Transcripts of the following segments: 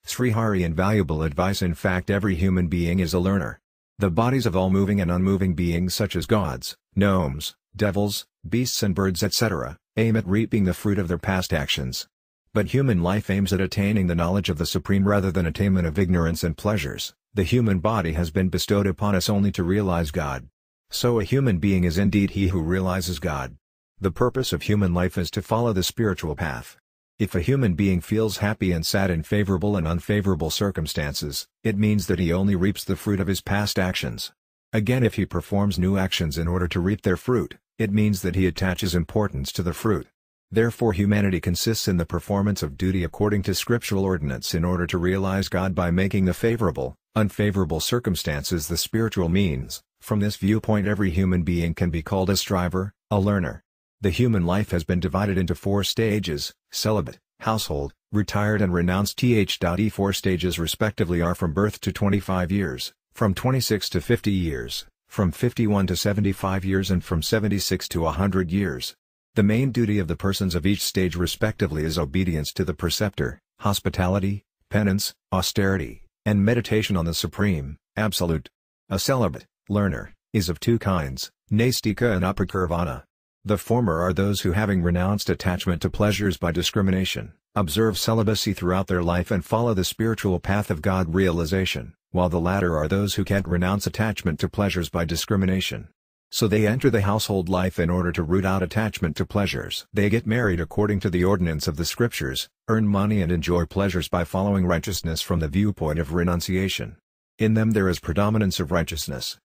Srihari Invaluable advice. In fact, every human being is a learner. The bodies of all moving and unmoving beings such as gods, gnomes, devils, beasts and birds etc., aim at reaping the fruit of their past actions. But human life aims at attaining the knowledge of the Supreme rather than attainment of ignorance and pleasures. The human body has been bestowed upon us only to realize God. So a human being is indeed he who realizes God. The purpose of human life is to follow the spiritual path. If a human being feels happy and sad in favorable and unfavorable circumstances, it means that he only reaps the fruit of his past actions. Again, if he performs new actions in order to reap their fruit, it means that he attaches importance to the fruit. Therefore humanity consists in the performance of duty according to scriptural ordinance in order to realize God by making the favorable, unfavorable circumstances the spiritual means. From this viewpoint, every human being can be called a striver, a learner. The human life has been divided into 4 stages: celibate, household, retired and renounced. The 4 stages respectively are from birth to 25 years, from 26 to 50 years, from 51 to 75 years and from 76 to 100 years. The main duty of the persons of each stage respectively is obedience to the preceptor, hospitality, penance, austerity, and meditation on the Supreme, Absolute. A celibate, learner, is of 2 kinds, Nastika and Apakirvana. The former are those who, having renounced attachment to pleasures by discrimination, observe celibacy throughout their life and follow the spiritual path of God realization, while the latter are those who can't renounce attachment to pleasures by discrimination. So they enter the household life in order to root out attachment to pleasures. They get married according to the ordinance of the scriptures, earn money and enjoy pleasures by following righteousness from the viewpoint of renunciation. In them there is predominance of righteousness.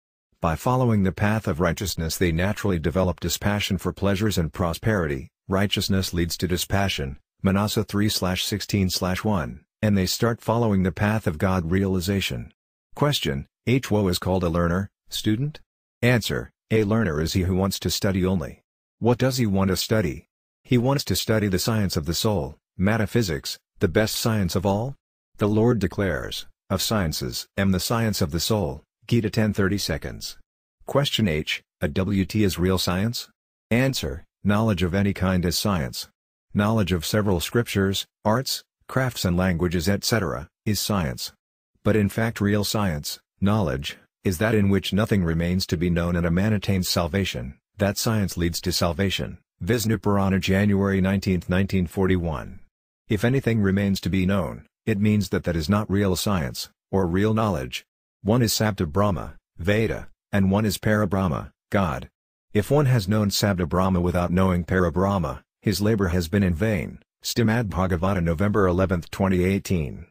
By following the path of righteousness they naturally develop dispassion for pleasures and prosperity. Righteousness leads to dispassion, Manasa 3-16-1, and they start following the path of God realization. Question: Wo is called a learner, student? Answer: a learner is he who wants to study only. What does he want to study? He wants to study the science of the soul, metaphysics, the best science of all. The Lord declares, of sciences, the science of the soul. Gita 10:30 seconds. Question: a WT is real science? Answer: knowledge of any kind is science. Knowledge of several scriptures, arts, crafts and languages etc., is science. But in fact real science, knowledge, is that in which nothing remains to be known and a man attains salvation. That science leads to salvation. Vishnu Purana, January 19, 1941. If anything remains to be known, it means that that is not real science, or real knowledge. One is Sabda Brahma, Veda, and one is Parabrahma, God. If one has known Sabda Brahma without knowing Parabrahma, his labor has been in vain. Srimad Bhagavata, November 11, 2018.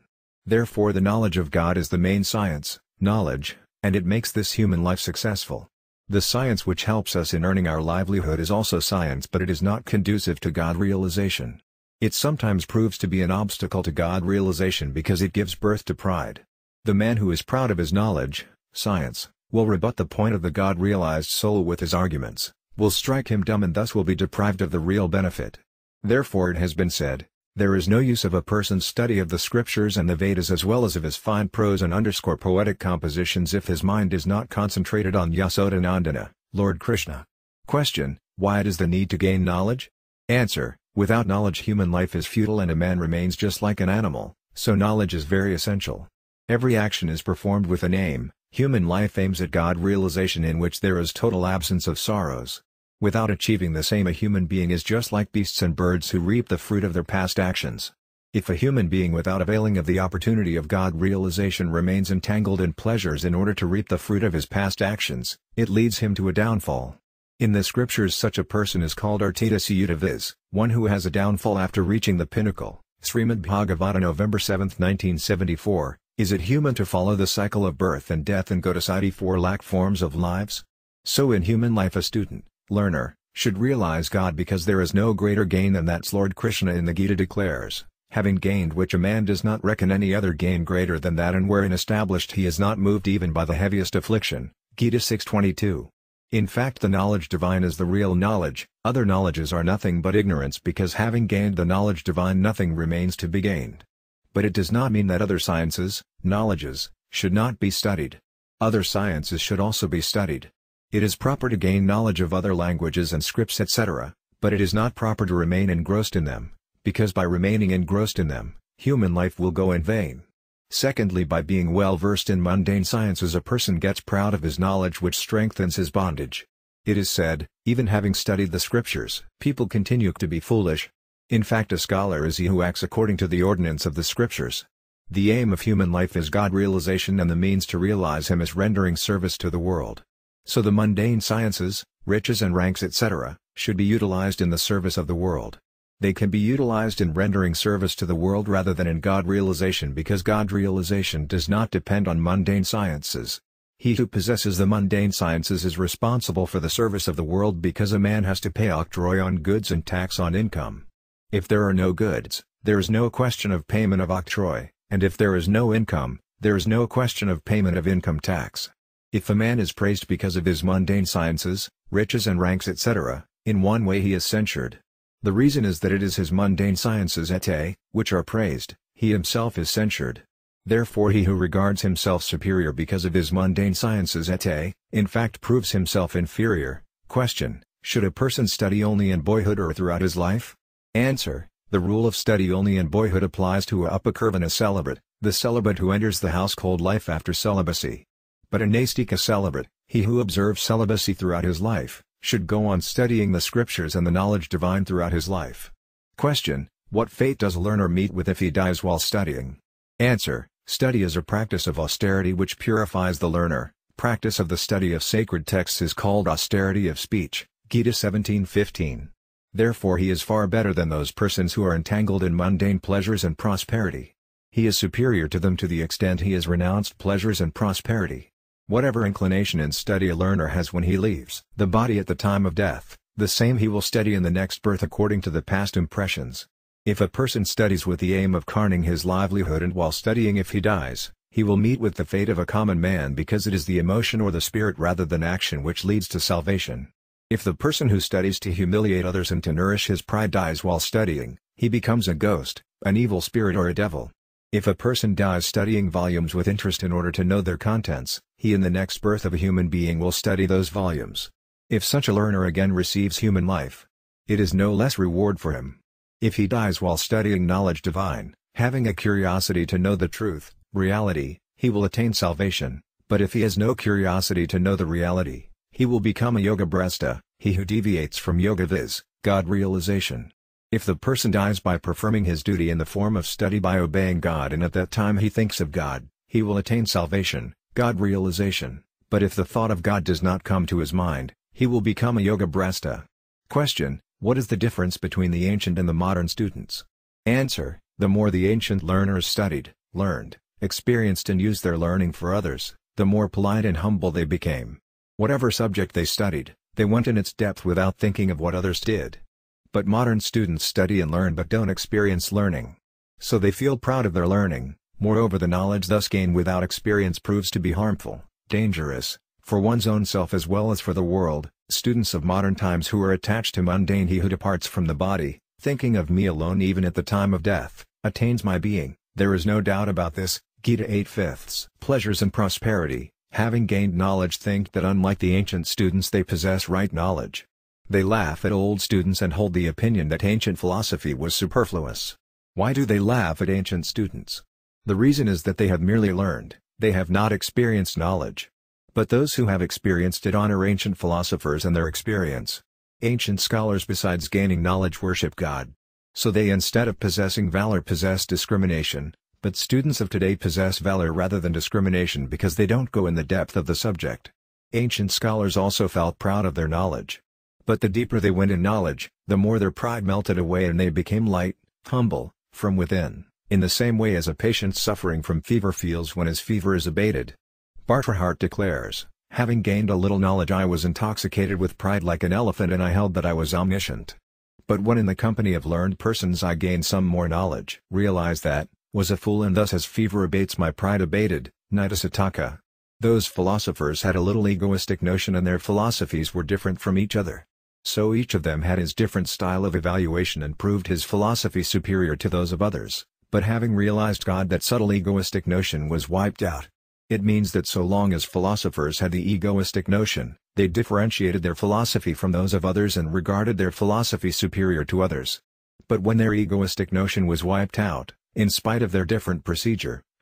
Therefore the knowledge of God is the main science, knowledge, and it makes this human life successful. The science which helps us in earning our livelihood is also science, but it is not conducive to God realization. It sometimes proves to be an obstacle to God realization because it gives birth to pride. The man who is proud of his knowledge, science, will rebut the point of the God-realized soul with his arguments, will strike him dumb and thus will be deprived of the real benefit. Therefore it has been said, there is no use of a person's study of the scriptures and the Vedas as well as of his fine prose and poetic compositions if his mind is not concentrated on Yasodanandana, Lord Krishna. Question: why is the need to gain knowledge? Answer: without knowledge human life is futile and a man remains just like an animal, so knowledge is very essential. Every action is performed with an aim. Human life aims at God realization in which there is total absence of sorrows. Without achieving this aim a human being is just like beasts and birds who reap the fruit of their past actions. If a human being without availing of the opportunity of God realization remains entangled in pleasures in order to reap the fruit of his past actions, it leads him to a downfall. In the scriptures such a person is called Artita viz., one who has a downfall after reaching the pinnacle. Srimad Bhagavata, November 7, 1974. Is it human to follow the cycle of birth and death and go to 4 lakh forms of lives? So in human life a student, learner, should realize God because there is no greater gain than that. Lord Krishna in the Gita declares, having gained which a man does not reckon any other gain greater than that and wherein established he is not moved even by the heaviest affliction. Gita 6:22. In fact the knowledge divine is the real knowledge, other knowledges are nothing but ignorance because having gained the knowledge divine nothing remains to be gained. But it does not mean that other sciences, knowledges, should not be studied. Other sciences should also be studied. It is proper to gain knowledge of other languages and scripts etc., but it is not proper to remain engrossed in them, because by remaining engrossed in them, human life will go in vain. Secondly, by being well versed in mundane sciences, a person gets proud of his knowledge, which strengthens his bondage. It is said, even having studied the scriptures, people continue to be foolish. In fact, a scholar is he who acts according to the ordinance of the scriptures. The aim of human life is God realization, and the means to realize Him is rendering service to the world. So the mundane sciences, riches and ranks etc., should be utilized in the service of the world. They can be utilized in rendering service to the world rather than in God realization, because God realization does not depend on mundane sciences. He who possesses the mundane sciences is responsible for the service of the world, because a man has to pay octroi on goods and tax on income. If there are no goods, there is no question of payment of octroi, and if there is no income, there is no question of payment of income tax. If a man is praised because of his mundane sciences, riches and ranks etc., in one way he is censured. The reason is that it is his mundane sciences which are praised, he himself is censured. Therefore he who regards himself superior because of his mundane sciences in fact proves himself inferior. Question: should a person study only in boyhood or throughout his life? Answer: the rule of study only in boyhood applies to a upakirvan, a celibate, the celibate who enters the household life after celibacy. But an ascetic, a celibate, he who observes celibacy throughout his life, should go on studying the scriptures and the knowledge divine throughout his life. Question: what fate does a learner meet with if he dies while studying? Answer: study is a practice of austerity which purifies the learner. Practice of the study of sacred texts is called austerity of speech, Gita 17:15. Therefore he is far better than those persons who are entangled in mundane pleasures and prosperity. He is superior to them to the extent he has renounced pleasures and prosperity. Whatever inclination in study a learner has when he leaves the body at the time of death, the same he will study in the next birth according to the past impressions. If a person studies with the aim of earning his livelihood, and while studying if he dies, he will meet with the fate of a common man, because it is the emotion or the spirit rather than action which leads to salvation. If the person who studies to humiliate others and to nourish his pride dies while studying, he becomes a ghost, an evil spirit or a devil. If a person dies studying volumes with interest in order to know their contents, he in the next birth of a human being will study those volumes. If such a learner again receives human life, it is no less reward for him. If he dies while studying knowledge divine, having a curiosity to know the truth, reality, he will attain salvation, but if he has no curiosity to know the reality, he will become a yoga brahmana, he who deviates from yoga, viz., God realization. If the person dies by performing his duty in the form of study by obeying God, and at that time he thinks of God, he will attain salvation, God realization, but if the thought of God does not come to his mind, he will become a yoga brahmana. Question: what is the difference between the ancient and the modern students? Answer: the more the ancient learners studied, learned, experienced and used their learning for others, the more polite and humble they became. Whatever subject they studied, they went in its depth without thinking of what others did. But modern students study and learn but don't experience learning. So they feel proud of their learning. Moreover, the knowledge thus gained without experience proves to be harmful, dangerous, for one's own self as well as for the world. Students of modern times who are attached to mundane, he who departs from the body, thinking of me alone even at the time of death, attains my being. There is no doubt about this. Gita 8/5. Pleasures and prosperity, having gained knowledge, think that unlike the ancient students they possess right knowledge. They laugh at old students and hold the opinion that ancient philosophy was superfluous. Why do they laugh at ancient students? The reason is that they have merely learned, they have not experienced knowledge. But those who have experienced it honor ancient philosophers and their experience. Ancient scholars besides gaining knowledge worship God. So they instead of possessing valor possess discrimination, but students of today possess valor rather than discrimination because they don't go in the depth of the subject. Ancient scholars also felt proud of their knowledge. But the deeper they went in knowledge, the more their pride melted away and they became light, humble, from within, in the same way as a patient suffering from fever feels when his fever is abated. Bartrahart declares, having gained a little knowledge I was intoxicated with pride like an elephant and I held that I was omniscient. But when in the company of learned persons I gained some more knowledge, realized that, was a fool and thus as fever abates my pride abated, Nidasataka. Those philosophers had a little egoistic notion and their philosophies were different from each other. So each of them had his different style of evaluation and proved his philosophy superior to those of others, but having realized God, that subtle egoistic notion was wiped out. It means that so long as philosophers had the egoistic notion, they differentiated their philosophy from those of others and regarded their philosophy superior to others. But when their egoistic notion was wiped out, In spite of their different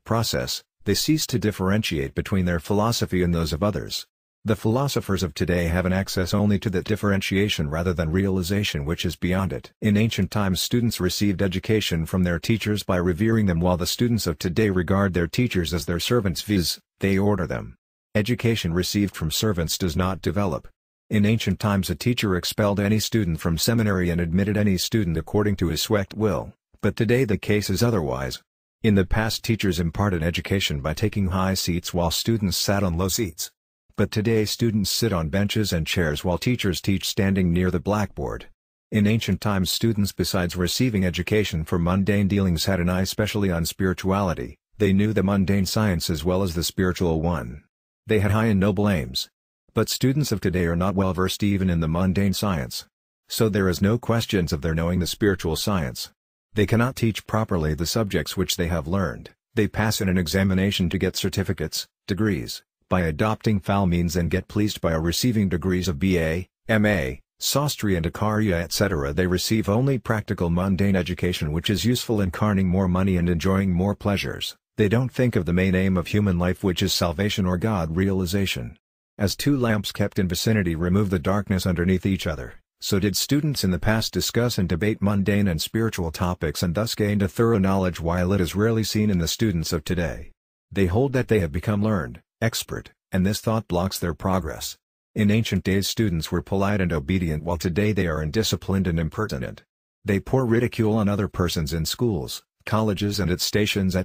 process, they cease to differentiate between their philosophy and those of others. The philosophers of today have an access only to that differentiation rather than realization which is beyond it. In ancient times students received education from their teachers by revering them, while the students of today regard their teachers as their servants, viz., they order them. Education received from servants does not develop. In ancient times a teacher expelled any student from seminary and admitted any student according to his sweat will, but today the case is otherwise. In the past teachers imparted education by taking high seats while students sat on low seats. But today students sit on benches and chairs while teachers teach standing near the blackboard. In ancient times students, besides receiving education for mundane dealings, had an eye specially on spirituality. They knew the mundane science as well as the spiritual one. They had high and noble aims. But students of today are not well versed even in the mundane science. So there is no questions of their knowing the spiritual science. They cannot teach properly the subjects which they have learned. They pass in an examination to get certificates, degrees, by adopting foul means, and get pleased by receiving degrees of BA, MA, Sastri and Acharya etc. They receive only practical mundane education which is useful in earning more money and enjoying more pleasures. They don't think of the main aim of human life, which is salvation or God realization. As two lamps kept in vicinity remove the darkness underneath each other, so did students in the past discuss and debate mundane and spiritual topics and thus gained a thorough knowledge, while it is rarely seen in the students of today. They hold that they have become learned, expert, and this thought blocks their progress. In ancient days students were polite and obedient, while today they are indisciplined and impertinent. They pour ridicule on other persons in schools, colleges and at stations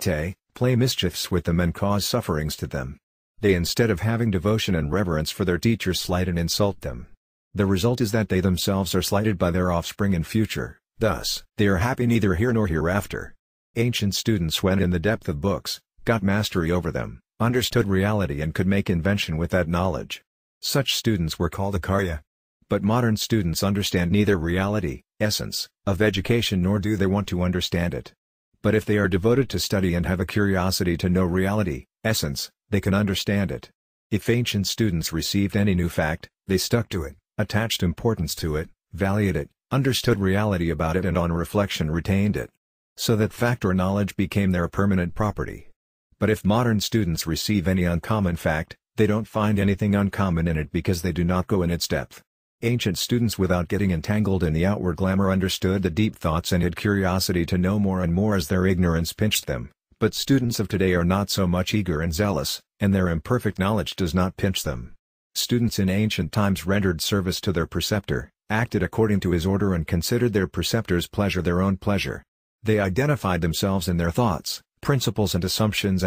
play mischiefs with them and cause sufferings to them. They, instead of having devotion and reverence for their teachers, slight and insult them. The result is that they themselves are slighted by their offspring in future, thus, they are happy neither here nor hereafter. Ancient students went in the depth of books, got mastery over them, understood reality and could make invention with that knowledge. Such students were called Acharya. But modern students understand neither reality, essence, of education, nor do they want to understand it. But if they are devoted to study and have a curiosity to know reality, essence, they can understand it. If ancient students received any new fact, they stuck to it, attached importance to it, valued it, understood reality about it and on reflection retained it. So that fact or knowledge became their permanent property. But if modern students receive any uncommon fact, they don't find anything uncommon in it because they do not go in its depth. Ancient students, without getting entangled in the outward glamour, understood the deep thoughts and had curiosity to know more and more as their ignorance pinched them. But students of today are not so much eager and zealous, and their imperfect knowledge does not pinch them. Students in ancient times rendered service to their preceptor, acted according to his order and considered their preceptor's pleasure their own pleasure. They identified themselves in their thoughts, principles and assumptions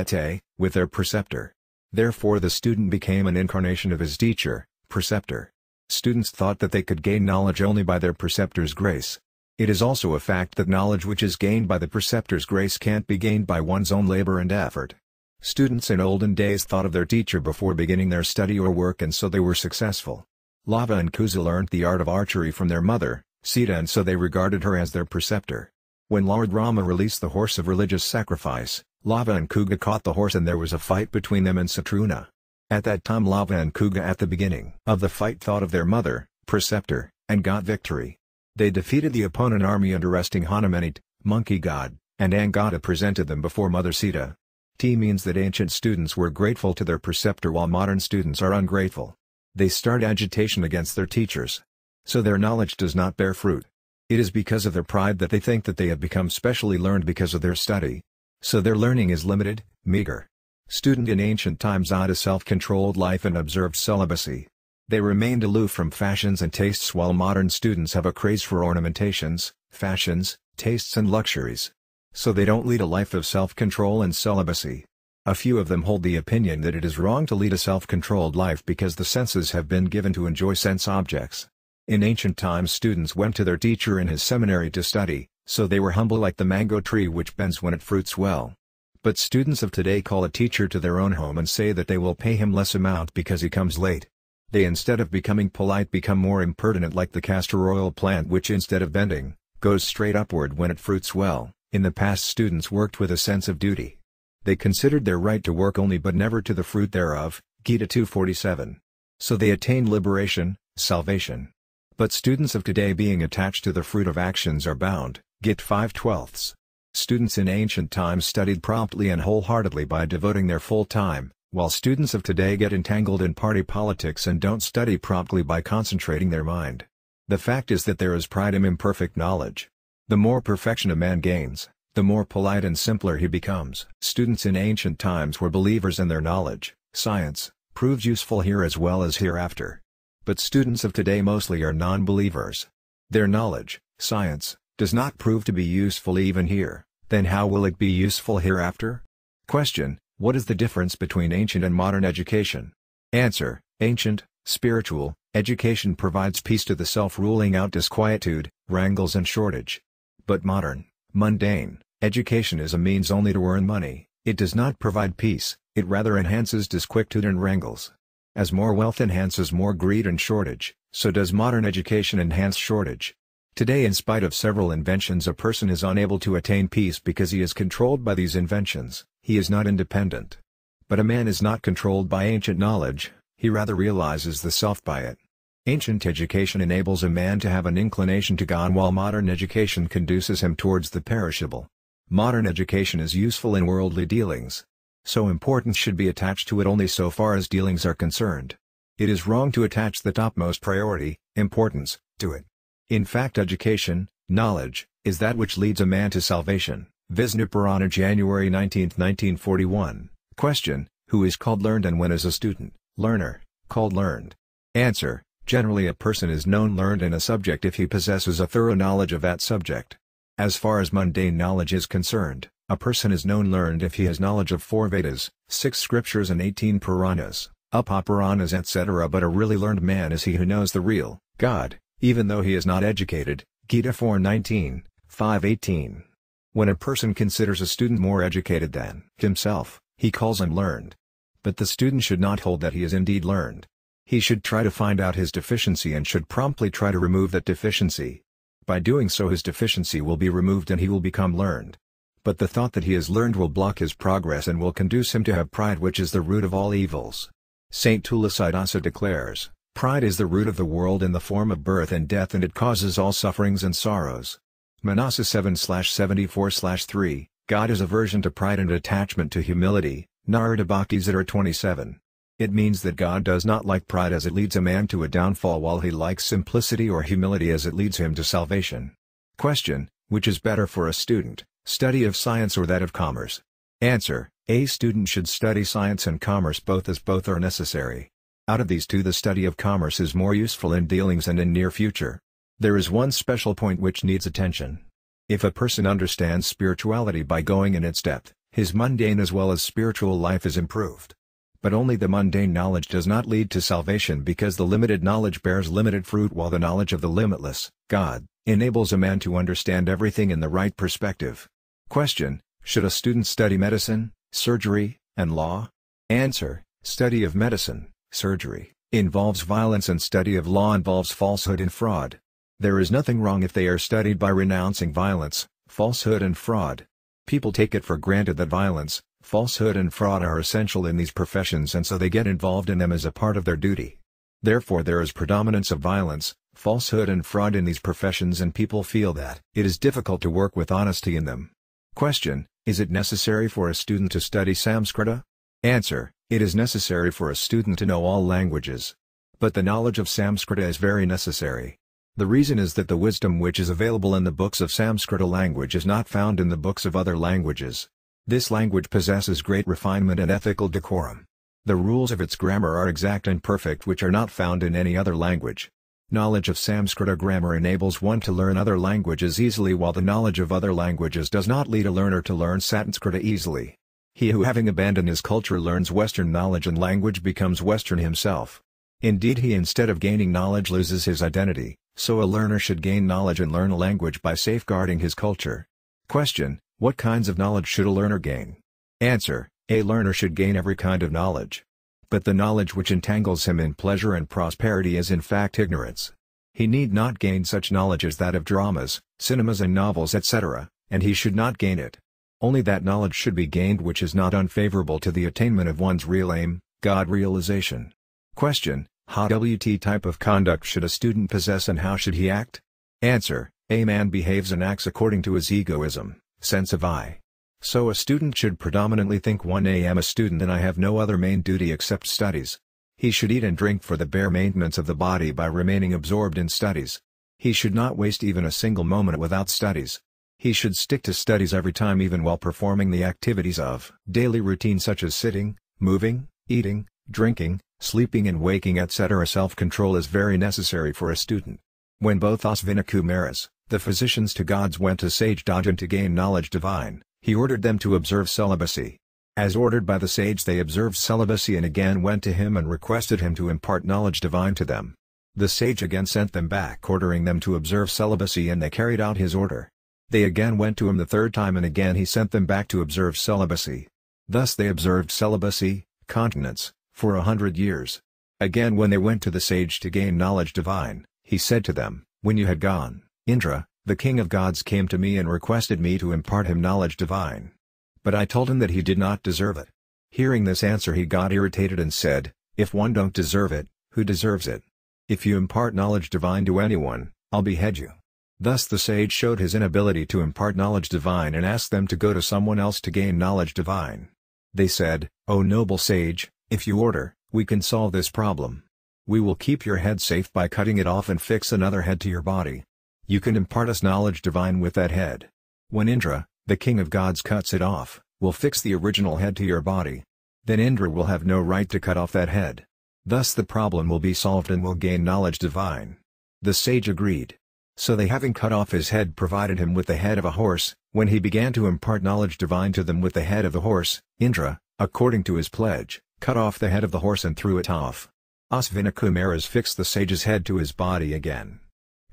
with their preceptor. Therefore the student became an incarnation of his teacher, preceptor. Students thought that they could gain knowledge only by their preceptor's grace. It is also a fact that knowledge which is gained by the preceptor's grace can't be gained by one's own labor and effort. Students in olden days thought of their teacher before beginning their study or work, and so they were successful. Lava and Kusa learned the art of archery from their mother, Sita, and so they regarded her as their preceptor. When Lord Rama released the horse of religious sacrifice, Lava and Kuga caught the horse and there was a fight between them and Satruna. At that time Lava and Kuga at the beginning of the fight thought of their mother, preceptor, and got victory. They defeated the opponent army and arresting Hanumanit, monkey god, and Angada presented them before Mother Sita. T means that ancient students were grateful to their preceptor while modern students are ungrateful. They start agitation against their teachers. So their knowledge does not bear fruit. It is because of their pride that they think that they have become specially learned because of their study. So their learning is limited, meager. Student in ancient times led a self-controlled life and observed celibacy. They remained aloof from fashions and tastes, while modern students have a craze for ornamentations, fashions, tastes and luxuries. So they don't lead a life of self-control and celibacy. A few of them hold the opinion that it is wrong to lead a self-controlled life because the senses have been given to enjoy sense objects. In ancient times students went to their teacher in his seminary to study, so they were humble like the mango tree which bends when it fruits well. But students of today call a teacher to their own home and say that they will pay him less amount because he comes late. They, instead of becoming polite, become more impertinent like the castor oil plant which, instead of bending, goes straight upward when it fruits well. In the past students worked with a sense of duty. They considered their right to work only but never to the fruit thereof, Gita 2:47. So they attained liberation, salvation. But students of today, being attached to the fruit of actions, are bound, Gita 5/12. Students in ancient times studied promptly and wholeheartedly by devoting their full time, while students of today get entangled in party politics and don't study promptly by concentrating their mind. The fact is that there is pride in imperfect knowledge. The more perfection a man gains, the more polite and simpler he becomes. Students in ancient times were believers in their knowledge. Science proves useful here as well as hereafter. But students of today mostly are non-believers. Their knowledge, science, does not prove to be useful even here. Then how will it be useful hereafter? Question: what is the difference between ancient and modern education? Answer: ancient, spiritual, education provides peace to the self, ruling out disquietude, wrangles and shortage. But modern, mundane, education is a means only to earn money. It does not provide peace, it rather enhances disquietude and wrangles. As more wealth enhances more greed and shortage, so does modern education enhance shortage. Today, in spite of several inventions, a person is unable to attain peace because he is controlled by these inventions. He is not independent. But a man is not controlled by ancient knowledge, he rather realizes the self by it. Ancient education enables a man to have an inclination to God, while modern education conduces him towards the perishable. Modern education is useful in worldly dealings. So importance should be attached to it only so far as dealings are concerned. It is wrong to attach the topmost priority, importance, to it. In fact, education, knowledge, is that which leads a man to salvation. Vishnu Purana, January 19, 1941. Question: who is called learned and when is a student, learner, called learned? Answer: generally a person is known learned in a subject if he possesses a thorough knowledge of that subject. As far as mundane knowledge is concerned, a person is known learned if he has knowledge of 4 Vedas, 6 scriptures and 18 Puranas, Upapuranas etc. But a really learned man is he who knows the real God, even though he is not educated. Gita 4:19, 5:18. When a person considers a student more educated than himself, he calls him learned. But the student should not hold that he is indeed learned. He should try to find out his deficiency and should promptly try to remove that deficiency. By doing so, his deficiency will be removed and he will become learned. But the thought that he is learned will block his progress and will conduce him to have pride, which is the root of all evils. Saint Tulasidasa declares, "Pride is the root of the world in the form of birth and death, and it causes all sufferings and sorrows." Manasa 7/74/3, God is aversion to pride and attachment to humility, Narada Bhakti 0:27. It means that God does not like pride as it leads a man to a downfall, while he likes simplicity or humility as it leads him to salvation. Question: which is better for a student, study of science or that of commerce? Answer: a student should study science and commerce both, as both are necessary. Out of these two, the study of commerce is more useful in dealings and in near future. There is one special point which needs attention. If a person understands spirituality by going in its depth, his mundane as well as spiritual life is improved. But only the mundane knowledge does not lead to salvation, because the limited knowledge bears limited fruit, while the knowledge of the limitless God enables a man to understand everything in the right perspective. Question: should a student study medicine, surgery, and law? Answer: study of medicine, surgery, involves violence, and study of law involves falsehood and fraud. There is nothing wrong if they are studied by renouncing violence, falsehood and fraud. People take it for granted that violence, falsehood and fraud are essential in these professions, and so they get involved in them as a part of their duty. Therefore there is predominance of violence, falsehood and fraud in these professions, and people feel that it is difficult to work with honesty in them. Question: is it necessary for a student to study Samskrita? Answer: it is necessary for a student to know all languages. But the knowledge of Samskrita is very necessary. The reason is that the wisdom which is available in the books of Samskrita language is not found in the books of other languages. This language possesses great refinement and ethical decorum. The rules of its grammar are exact and perfect, which are not found in any other language. Knowledge of Samskrita grammar enables one to learn other languages easily, while the knowledge of other languages does not lead a learner to learn Sanskrita easily. He who, having abandoned his culture, learns Western knowledge and language, becomes Western himself. Indeed, he, instead of gaining knowledge, loses his identity. So a learner should gain knowledge and learn a language by safeguarding his culture. Question: what kinds of knowledge should a learner gain? Answer: a learner should gain every kind of knowledge. But the knowledge which entangles him in pleasure and prosperity is in fact ignorance. He need not gain such knowledge as that of dramas, cinemas and novels etc., and he should not gain it. Only that knowledge should be gained which is not unfavorable to the attainment of one's real aim, God realization. Question: what type of conduct should a student possess and how should he act? Answer: a man behaves and acts according to his egoism, sense of I. So a student should predominantly think 1 I am a student and I have no other main duty except studies. He should eat and drink for the bare maintenance of the body by remaining absorbed in studies. He should not waste even a single moment without studies. He should stick to studies every time, even while performing the activities of daily routine such as sitting, moving, eating, drinking, sleeping and waking etc. Self-control is very necessary for a student. When both Asvinakumaras, the physicians to gods, went to sage Dajan to gain knowledge divine, he ordered them to observe celibacy. As ordered by the sage, they observed celibacy and again went to him and requested him to impart knowledge divine to them. The sage again sent them back ordering them to observe celibacy and they carried out his order. They again went to him the third time and again he sent them back to observe celibacy. Thus they observed celibacy, continence, for 100 years. Again when they went to the sage to gain knowledge divine, he said to them, "When you had gone, Indra, the king of gods, came to me and requested me to impart him knowledge divine. But I told him that he did not deserve it." Hearing this answer he got irritated and said, "If one don't deserve it, who deserves it? If you impart knowledge divine to anyone, I'll behead you." Thus the sage showed his inability to impart knowledge divine and asked them to go to someone else to gain knowledge divine. They said, "O noble sage, if you order, we can solve this problem. We will keep your head safe by cutting it off and fix another head to your body. You can impart us knowledge divine with that head. When Indra, the king of gods, cuts it off, we'll fix the original head to your body. Then Indra will have no right to cut off that head. Thus the problem will be solved and will gain knowledge divine." The sage agreed. So they, having cut off his head, provided him with the head of a horse. When he began to impart knowledge divine to them with the head of the horse, Indra, according to his pledge, cut off the head of the horse and threw it off. Asvinakumaras fixed the sage's head to his body again.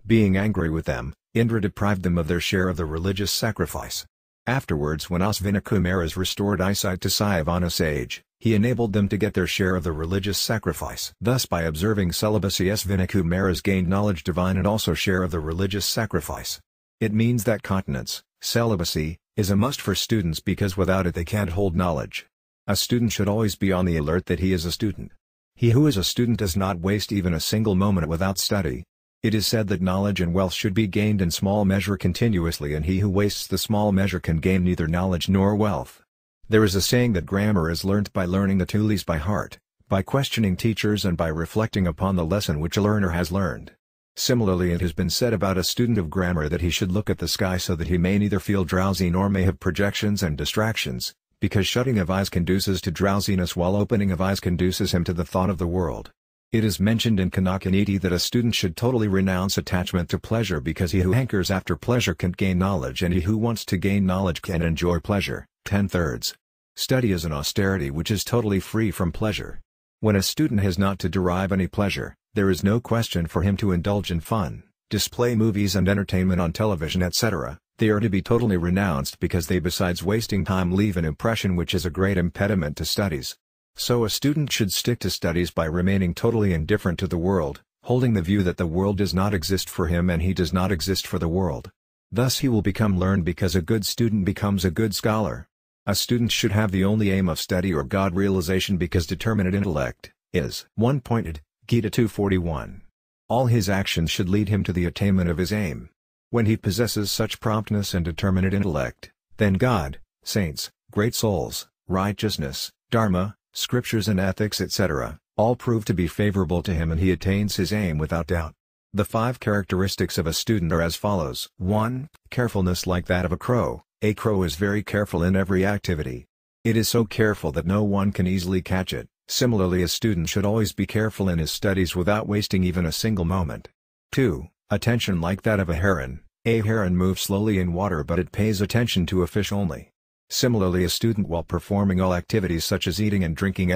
Being angry with them, Indra deprived them of their share of the religious sacrifice. Afterwards, when Asvinakumaras restored eyesight to Sayavana sage, he enabled them to get their share of the religious sacrifice. Thus by observing celibacy, Asvinakumaras gained knowledge divine and also share of the religious sacrifice. It means that continence, celibacy, is a must for students because without it they can't hold knowledge. A student should always be on the alert that he is a student. He who is a student does not waste even a single moment without study. It is said that knowledge and wealth should be gained in small measure continuously, and he who wastes the small measure can gain neither knowledge nor wealth. There is a saying that grammar is learnt by learning the tulis by heart, by questioning teachers and by reflecting upon the lesson which a learner has learned. Similarly, it has been said about a student of grammar that he should look at the sky so that he may neither feel drowsy nor may have projections and distractions, because shutting of eyes conduces to drowsiness while opening of eyes conduces him to the thought of the world. It is mentioned in Kanakaniti that a student should totally renounce attachment to pleasure because he who hankers after pleasure can't gain knowledge and he who wants to gain knowledge can enjoy pleasure. 10/3. Study is an austerity which is totally free from pleasure. When a student has not to derive any pleasure, there is no question for him to indulge in fun, display movies and entertainment on television etc. They are to be totally renounced because they, besides wasting time, leave an impression which is a great impediment to studies. So a student should stick to studies by remaining totally indifferent to the world, holding the view that the world does not exist for him and he does not exist for the world. Thus he will become learned because a good student becomes a good scholar. A student should have the only aim of study or God realization because determinate intellect is one-pointed, Gita 2:41. All his actions should lead him to the attainment of his aim. When he possesses such promptness and determinate intellect, then God, saints, great souls, righteousness, dharma, scriptures and ethics etc., all prove to be favorable to him and he attains his aim without doubt. The 5 characteristics of a student are as follows. 1. Carefulness like that of a crow. A crow is very careful in every activity. It is so careful that no one can easily catch it. Similarly, a student should always be careful in his studies without wasting even a single moment. 2. Attention like that of a heron. A heron moves slowly in water but it pays attention to a fish only. Similarly, a student while performing all activities such as eating and drinking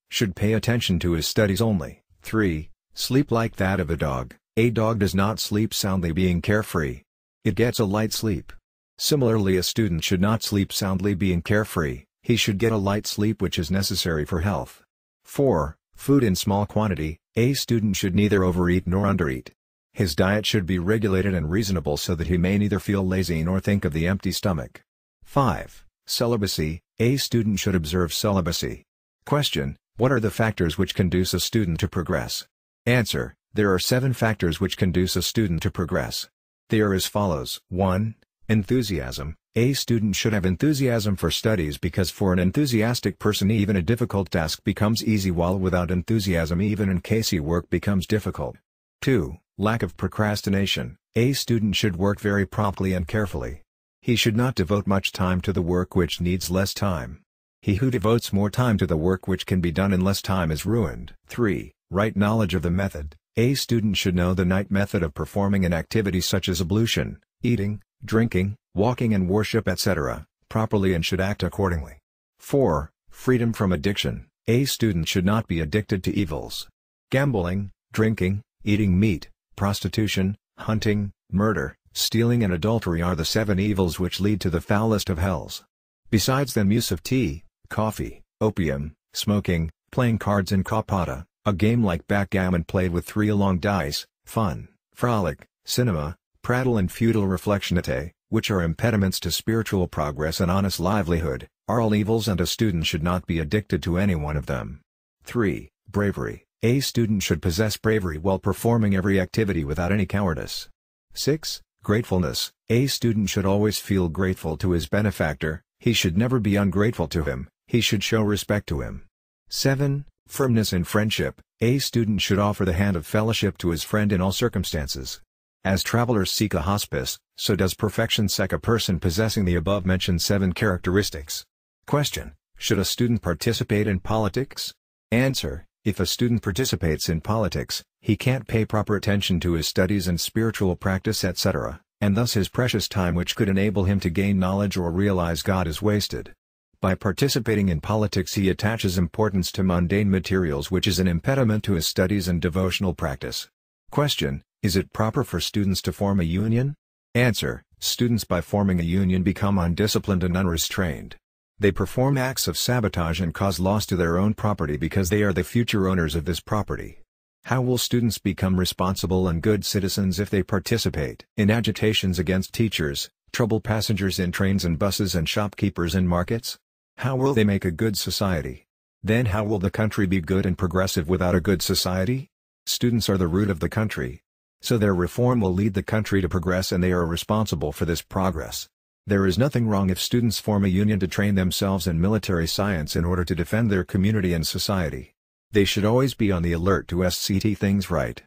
should pay attention to his studies only. 3. Sleep like that of a dog. A dog does not sleep soundly being carefree. It gets a light sleep. Similarly, a student should not sleep soundly being carefree, he should get a light sleep which is necessary for health. 4. Food in small quantity. A student should neither overeat nor undereat. His diet should be regulated and reasonable so that he may neither feel lazy nor think of the empty stomach. 5. Celibacy. A student should observe celibacy. Question: what are the factors which conduce a student to progress? Answer: there are 7 factors which conduce a student to progress. They are as follows. 1. Enthusiasm. A student should have enthusiasm for studies because for an enthusiastic person even a difficult task becomes easy, while without enthusiasm even in case work becomes difficult. 2. Lack of procrastination. A student should work very promptly and carefully. He should not devote much time to the work which needs less time. He who devotes more time to the work which can be done in less time is ruined. 3. Right knowledge of the method. A student should know the right method of performing an activity such as ablution, eating, drinking, walking and worship etc., properly and should act accordingly. 4. Freedom from addiction. A student should not be addicted to evils. Gambling, drinking, eating meat, prostitution, hunting, murder, stealing and adultery are the 7 evils which lead to the foulest of hells. Besides them, use of tea, coffee, opium, smoking, playing cards in kapata, a game like backgammon played with 3 long dice, fun, frolic, cinema, prattle and futile reflectionate, which are impediments to spiritual progress and honest livelihood, are all evils and a student should not be addicted to any one of them. 3. Bravery. A student should possess bravery while performing every activity without any cowardice. 6. Gratefulness. A student should always feel grateful to his benefactor, he should never be ungrateful to him, he should show respect to him. 7. Firmness in friendship. A student should offer the hand of fellowship to his friend in all circumstances. As travelers seek a hospice, so does perfection seek a person possessing the above-mentioned 7 characteristics. Question: should a student participate in politics? Answer: if a student participates in politics, he can't pay proper attention to his studies and spiritual practice etc., and thus his precious time which could enable him to gain knowledge or realize God is wasted. By participating in politics he attaches importance to mundane materials, which is an impediment to his studies and devotional practice. Question: is it proper for students to form a union? Answer: students by forming a union become undisciplined and unrestrained. They perform acts of sabotage and cause loss to their own property because they are the future owners of this property. How will students become responsible and good citizens if they participate in agitations against teachers, trouble passengers in trains and buses and shopkeepers in markets? How will they make a good society? Then how will the country be good and progressive without a good society? Students are the root of the country. So their reform will lead the country to progress and they are responsible for this progress. There is nothing wrong if students form a union to train themselves in military science in order to defend their community and society. They should always be on the alert to set things right.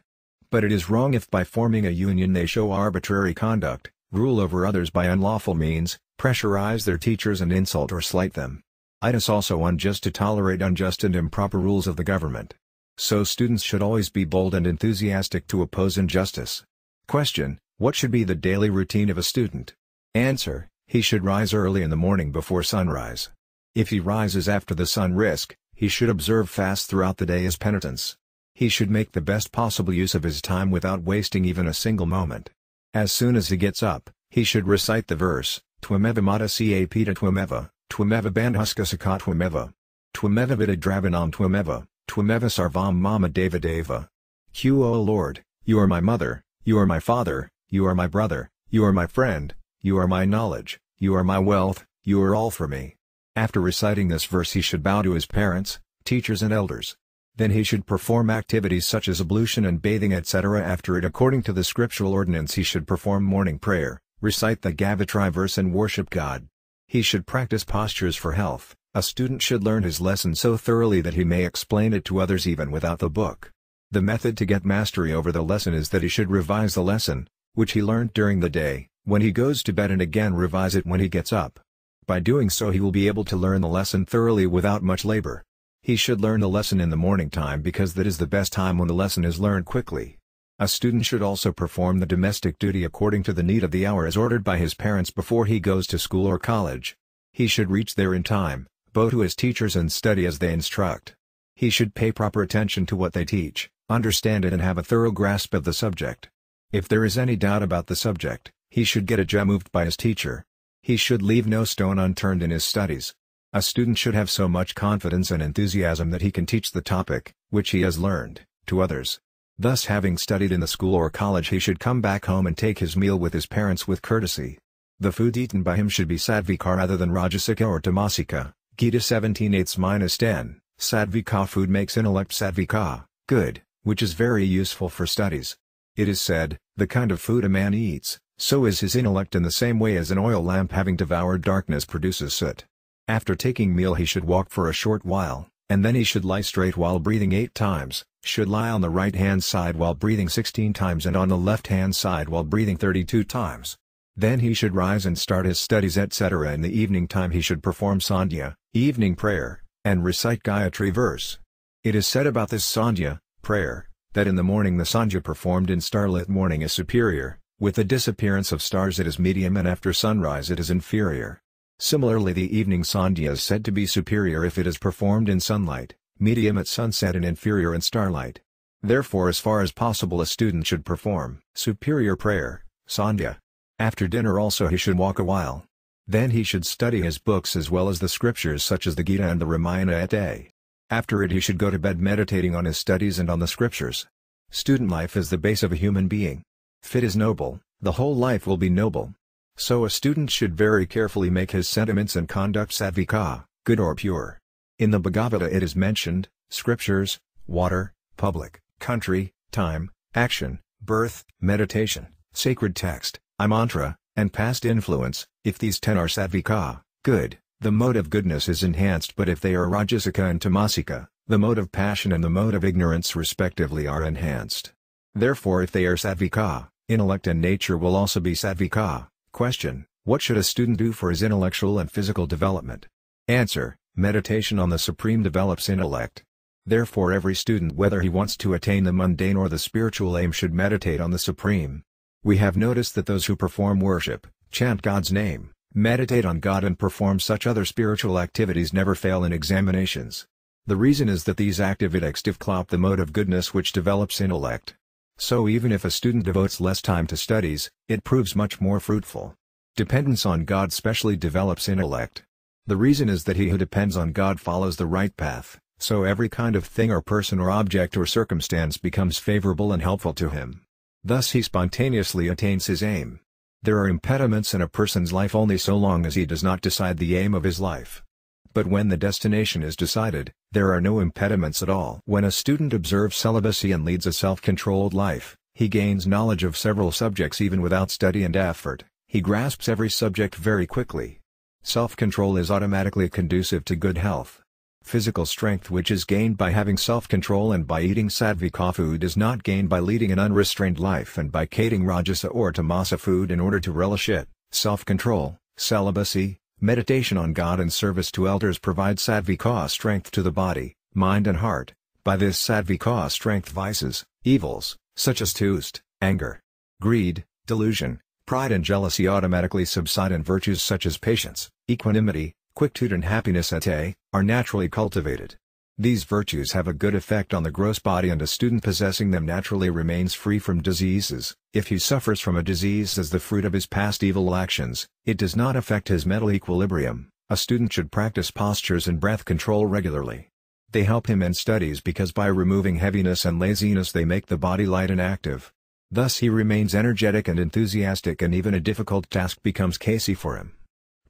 But it is wrong if by forming a union they show arbitrary conduct, rule over others by unlawful means, pressurize their teachers and insult or slight them. It is also unjust to tolerate unjust and improper rules of the government. So students should always be bold and enthusiastic to oppose injustice. Question: what should be the daily routine of a student? Answer: he should rise early in the morning before sunrise. If he rises after the sun risk, he should observe fast throughout the day as penitence. He should make the best possible use of his time without wasting even a single moment. As soon as he gets up, he should recite the verse, Twameva mata capita twameva, Twameva bandhuskasaka twameva. Twameva vidadravanam twameva, Twameva sarvam mama deva deva. Q. O Lord, you are my mother, you are my father, you are my brother, you are my friend, you are my knowledge, you are my wealth, you are all for me. After reciting this verse he should bow to his parents, teachers and elders. Then he should perform activities such as ablution and bathing etc. After it, according to the scriptural ordinance, he should perform morning prayer, recite the Gayatri verse and worship God. He should practice postures for health. A student should learn his lesson so thoroughly that he may explain it to others even without the book. The method to get mastery over the lesson is that he should revise the lesson, which he learned during the day, when he goes to bed and again revise it when he gets up. By doing so he will be able to learn the lesson thoroughly without much labor. He should learn the lesson in the morning time because that is the best time when the lesson is learned quickly. A student should also perform the domestic duty according to the need of the hour as ordered by his parents before he goes to school or college. He should reach there in time, bow to his teachers and study as they instruct. He should pay proper attention to what they teach, understand it and have a thorough grasp of the subject. If there is any doubt about the subject, he should get it removed by his teacher. He should leave no stone unturned in his studies. A student should have so much confidence and enthusiasm that he can teach the topic, which he has learned, to others. Thus, having studied in the school or college, he should come back home and take his meal with his parents with courtesy. The food eaten by him should be sattvika rather than rajasika or tamasika. Gita 17:8-10, sattvika food makes intellect sattvika, good, which is very useful for studies. It is said, the kind of food a man eats, So is his intellect, in the same way as an oil lamp having devoured darkness produces soot. After taking meal he should walk for a short while, and then he should lie straight while breathing 8 times, should lie on the right hand side while breathing 16 times and on the left hand side while breathing 32 times. Then he should rise and start his studies etc. In the evening time he should perform sandhya, evening prayer, and recite Gayatri verse. It is said about this sandhya, prayer, that in the morning the sandhya performed in starlit morning is superior, with the disappearance of stars it is medium, and after sunrise it is inferior. Similarly the evening sandhya is said to be superior if it is performed in sunlight, medium at sunset and inferior in starlight. Therefore as far as possible a student should perform superior prayer, sandhya. After dinner also he should walk a while. Then he should study his books as well as the scriptures such as the Gita and the Ramayana et al. After it he should go to bed meditating on his studies and on the scriptures. Student life is the base of a human being. If it is noble, the whole life will be noble. So a student should very carefully make his sentiments and conduct sattvika, good or pure. In the Bhagavata it is mentioned, scriptures, water, public, country, time, action, birth, meditation, sacred text, mantra, and past influence. If these 10 are sattvika, good, the mode of goodness is enhanced, but if they are rajasika and tamasika, the mode of passion and the mode of ignorance respectively are enhanced. Therefore if they are sattvika, intellect and nature will also be sattvika. Question: what should a student do for his intellectual and physical development? Answer: meditation on the Supreme develops intellect. Therefore every student, whether he wants to attain the mundane or the spiritual aim, should meditate on the Supreme. We have noticed that those who perform worship, chant God's name, meditate on God and perform such other spiritual activities never fail in examinations. The reason is that these activities develop the mode of goodness which develops intellect. So even if a student devotes less time to studies, it proves much more fruitful. Dependence on God specially develops intellect. The reason is that he who depends on God follows the right path, so every kind of thing or person or object or circumstance becomes favorable and helpful to him. Thus he spontaneously attains his aim. There are impediments in a person's life only so long as he does not decide the aim of his life. But when the destination is decided, there are no impediments at all. When a student observes celibacy and leads a self-controlled life, he gains knowledge of several subjects even without study and effort. He grasps every subject very quickly. Self-control is automatically conducive to good health. Physical strength which is gained by having self-control and by eating sattvika food is not gained by leading an unrestrained life and by eating rajasa or tamasa food in order to relish it. Self-control, celibacy, meditation on God and service to elders provide sattvika strength to the body, mind and heart. By this sattvika strength vices, evils, such as lust, anger, greed, delusion, pride and jealousy automatically subside, and virtues such as patience, equanimity, quietude and happiness are naturally cultivated. These virtues have a good effect on the gross body, and a student possessing them naturally remains free from diseases. If he suffers from a disease as the fruit of his past evil actions, it does not affect his mental equilibrium. A student should practice postures and breath control regularly. They help him in studies because by removing heaviness and laziness they make the body light and active. Thus he remains energetic and enthusiastic, and even a difficult task becomes easy for him.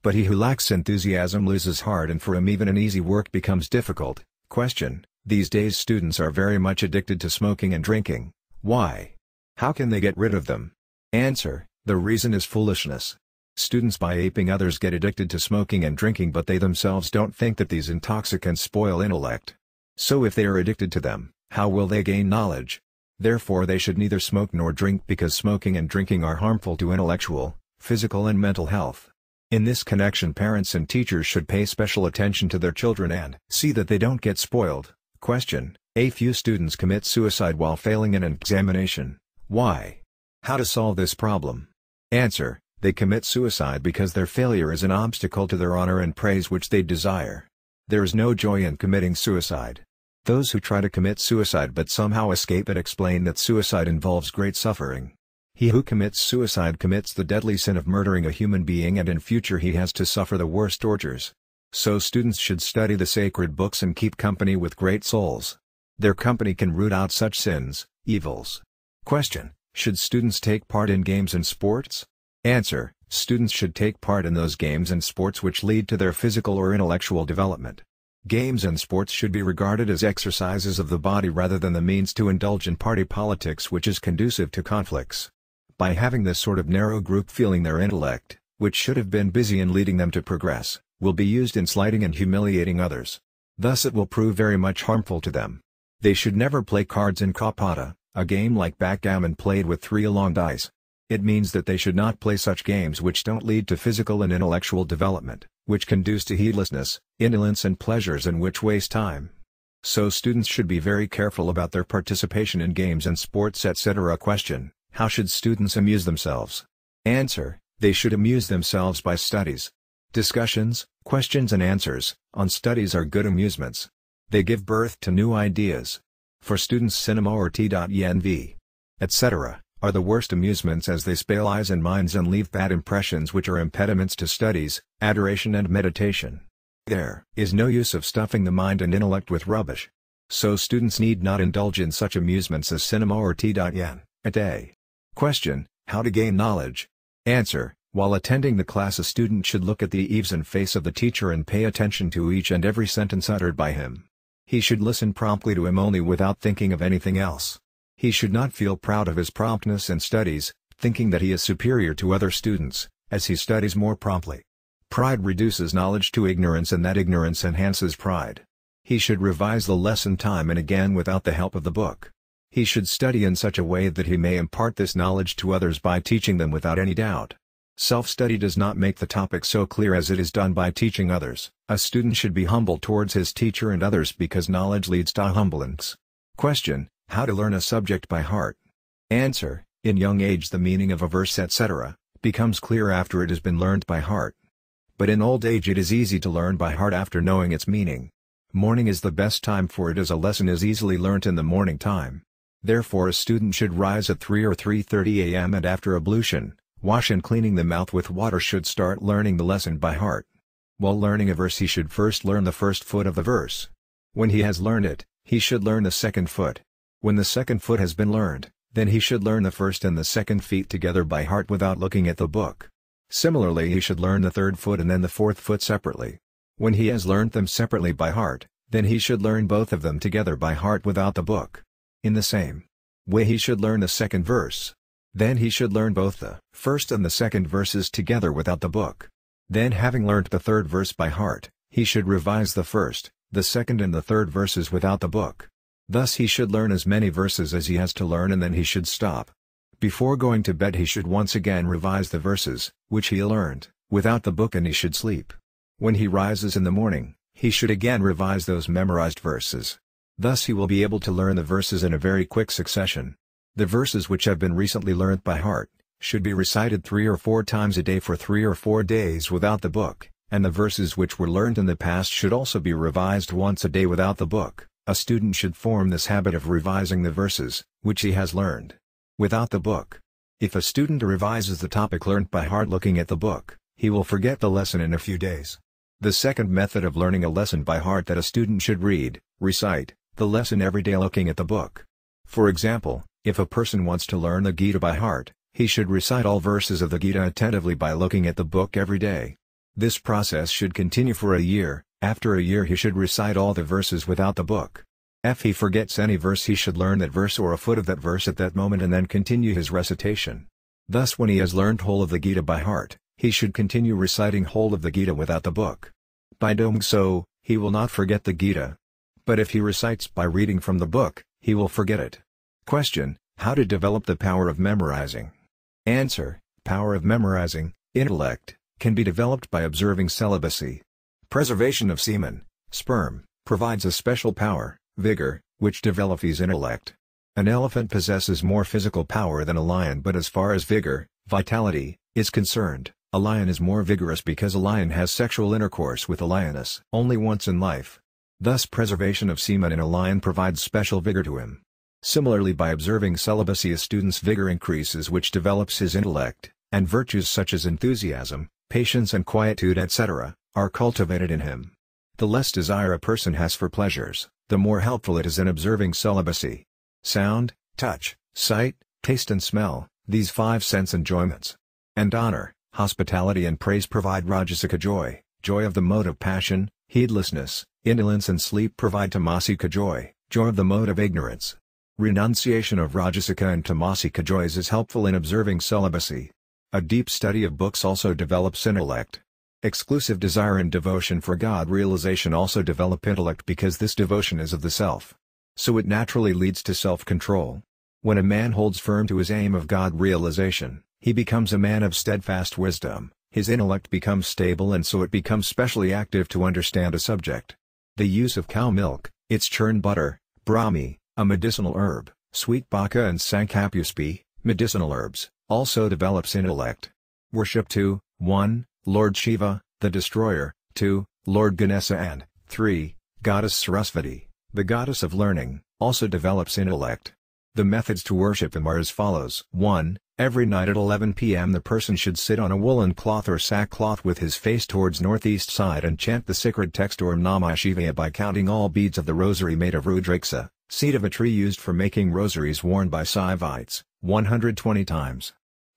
But he who lacks enthusiasm loses heart, and for him even an easy work becomes difficult. Question: these days students are very much addicted to smoking and drinking. Why? How can they get rid of them? Answer: the reason is foolishness. Students by aping others get addicted to smoking and drinking, but they themselves don't think that these intoxicants spoil intellect. So if they are addicted to them, how will they gain knowledge? Therefore they should neither smoke nor drink, because smoking and drinking are harmful to intellectual, physical and mental health. In this connection, parents and teachers should pay special attention to their children and see that they don't get spoiled. Question: a few students commit suicide while failing in an examination. Why? How to solve this problem? Answer: they commit suicide because their failure is an obstacle to their honor and praise which they desire. There is no joy in committing suicide. Those who try to commit suicide but somehow escape it explain that suicide involves great suffering. He who commits suicide commits the deadly sin of murdering a human being, and in future he has to suffer the worst tortures. So students should study the sacred books and keep company with great souls. Their company can root out such sins, evils. Question: should students take part in games and sports? Answer: students should take part in those games and sports which lead to their physical or intellectual development. Games and sports should be regarded as exercises of the body rather than the means to indulge in party politics which is conducive to conflicts. By having this sort of narrow group feeling, their intellect, which should have been busy in leading them to progress, will be used in slighting and humiliating others. Thus it will prove very much harmful to them. They should never play cards in kapata, a game like backgammon played with 3 long dice. It means that they should not play such games which don't lead to physical and intellectual development, which conduce to heedlessness, indolence and pleasures, and which waste time. So students should be very careful about their participation in games and sports, etc. Question: how should students amuse themselves? Answer: they should amuse themselves by studies. Discussions, questions and answers on studies are good amusements. They give birth to new ideas. For students, cinema or ENG, etc., are the worst amusements, as they spoil eyes and minds and leave bad impressions which are impediments to studies, adoration and meditation. There is no use of stuffing the mind and intellect with rubbish. So students need not indulge in such amusements as cinema or ENG a day. Question: how to gain knowledge? Answer: while attending the class, a student should look at the eaves and face of the teacher and pay attention to each and every sentence uttered by him. He should listen promptly to him only without thinking of anything else. He should not feel proud of his promptness in studies, thinking that he is superior to other students, as he studies more promptly. Pride reduces knowledge to ignorance, and that ignorance enhances pride. He should revise the lesson time and again without the help of the book. He should study in such a way that he may impart this knowledge to others by teaching them without any doubt. Self-study does not make the topic so clear as it is done by teaching others. A student should be humble towards his teacher and others, because knowledge leads to humbleness. Question: how to learn a subject by heart? Answer: in young age the meaning of a verse, etc., becomes clear after it has been learned by heart. But in old age it is easy to learn by heart after knowing its meaning. Morning is the best time for it, as a lesson is easily learnt in the morning time. Therefore a student should rise at 3 or 3:30 a.m. and after ablution, wash and cleaning the mouth with water, should start learning the lesson by heart. While learning a verse, he should first learn the first foot of the verse. When he has learned it, he should learn the second foot. When the second foot has been learned, then he should learn the first and the second feet together by heart without looking at the book. Similarly, he should learn the third foot and then the fourth foot separately. When he has learned them separately by heart, then he should learn both of them together by heart without the book. In the same way, he should learn the second verse. Then he should learn both the first and the second verses together without the book. Then, having learnt the third verse by heart, he should revise the first, the second and the third verses without the book. Thus he should learn as many verses as he has to learn, and then he should stop. Before going to bed he should once again revise the verses, which he learned, without the book, and he should sleep. When he rises in the morning, he should again revise those memorized verses. Thus he will be able to learn the verses in a very quick succession. The verses which have been recently learnt by heart should be recited 3 or 4 times a day for 3 or 4 days without the book, and the verses which were learned in the past should also be revised once a day without the book. A student should form this habit of revising the verses, which he has learned, without the book. If a student revises the topic learnt by heart looking at the book, he will forget the lesson in a few days. The second method of learning a lesson by heart, that a student should recite, the lesson every day looking at the book. For example, if a person wants to learn the Gita by heart, he should recite all verses of the Gita attentively by looking at the book every day. This process should continue for a year. After a year he should recite all the verses without the book. If he forgets any verse, he should learn that verse or a foot of that verse at that moment and then continue his recitation. Thus, when he has learned whole of the Gita by heart, he should continue reciting whole of the Gita without the book. By doing so, he will not forget the Gita. But if he recites by reading from the book, he will forget it. Question: how to develop the power of memorizing? Answer: power of memorizing, intellect, can be developed by observing celibacy. Preservation of semen, sperm, provides a special power, vigor, which develops intellect. An elephant possesses more physical power than a lion, but as far as vigor, vitality, is concerned, a lion is more vigorous, because a lion has sexual intercourse with a lioness only once in life. Thus preservation of semen in a lion provides special vigor to him. Similarly, by observing celibacy, a student's vigor increases, which develops his intellect, and virtues such as enthusiasm, patience and quietude, etc., are cultivated in him. The less desire a person has for pleasures, the more helpful it is in observing celibacy. Sound, touch, sight, taste and smell, these 5 sense enjoyments, and honor, hospitality and praise provide rajasica joy, joy of the mode of passion. Heedlessness, indolence and sleep provide tamasika joy, joy of the mode of ignorance. Renunciation of Rajasika and Tamasika joys is helpful in observing celibacy. A deep study of books also develops intellect. Exclusive desire and devotion for God realization also develop intellect because this devotion is of the self. So it naturally leads to self-control. When a man holds firm to his aim of God realization, he becomes a man of steadfast wisdom, his intellect becomes stable and so it becomes specially active to understand a subject. The use of cow milk, its churned butter, brahmi, a medicinal herb, sweet baka and sankapuspi, medicinal herbs, also develops intellect. Worship 2, 1. Lord Shiva, the destroyer, 2. Lord Ganesha and 3. Goddess Sarasvati, the goddess of learning, also develops intellect. The methods to worship him are as follows. 1. Every night at 11 p.m. the person should sit on a woolen cloth or sackcloth with his face towards northeast side and chant the sacred text Om Namah Shivaya by counting all beads of the rosary made of Rudraksha, seed of a tree used for making rosaries worn by Saivites, 120 times.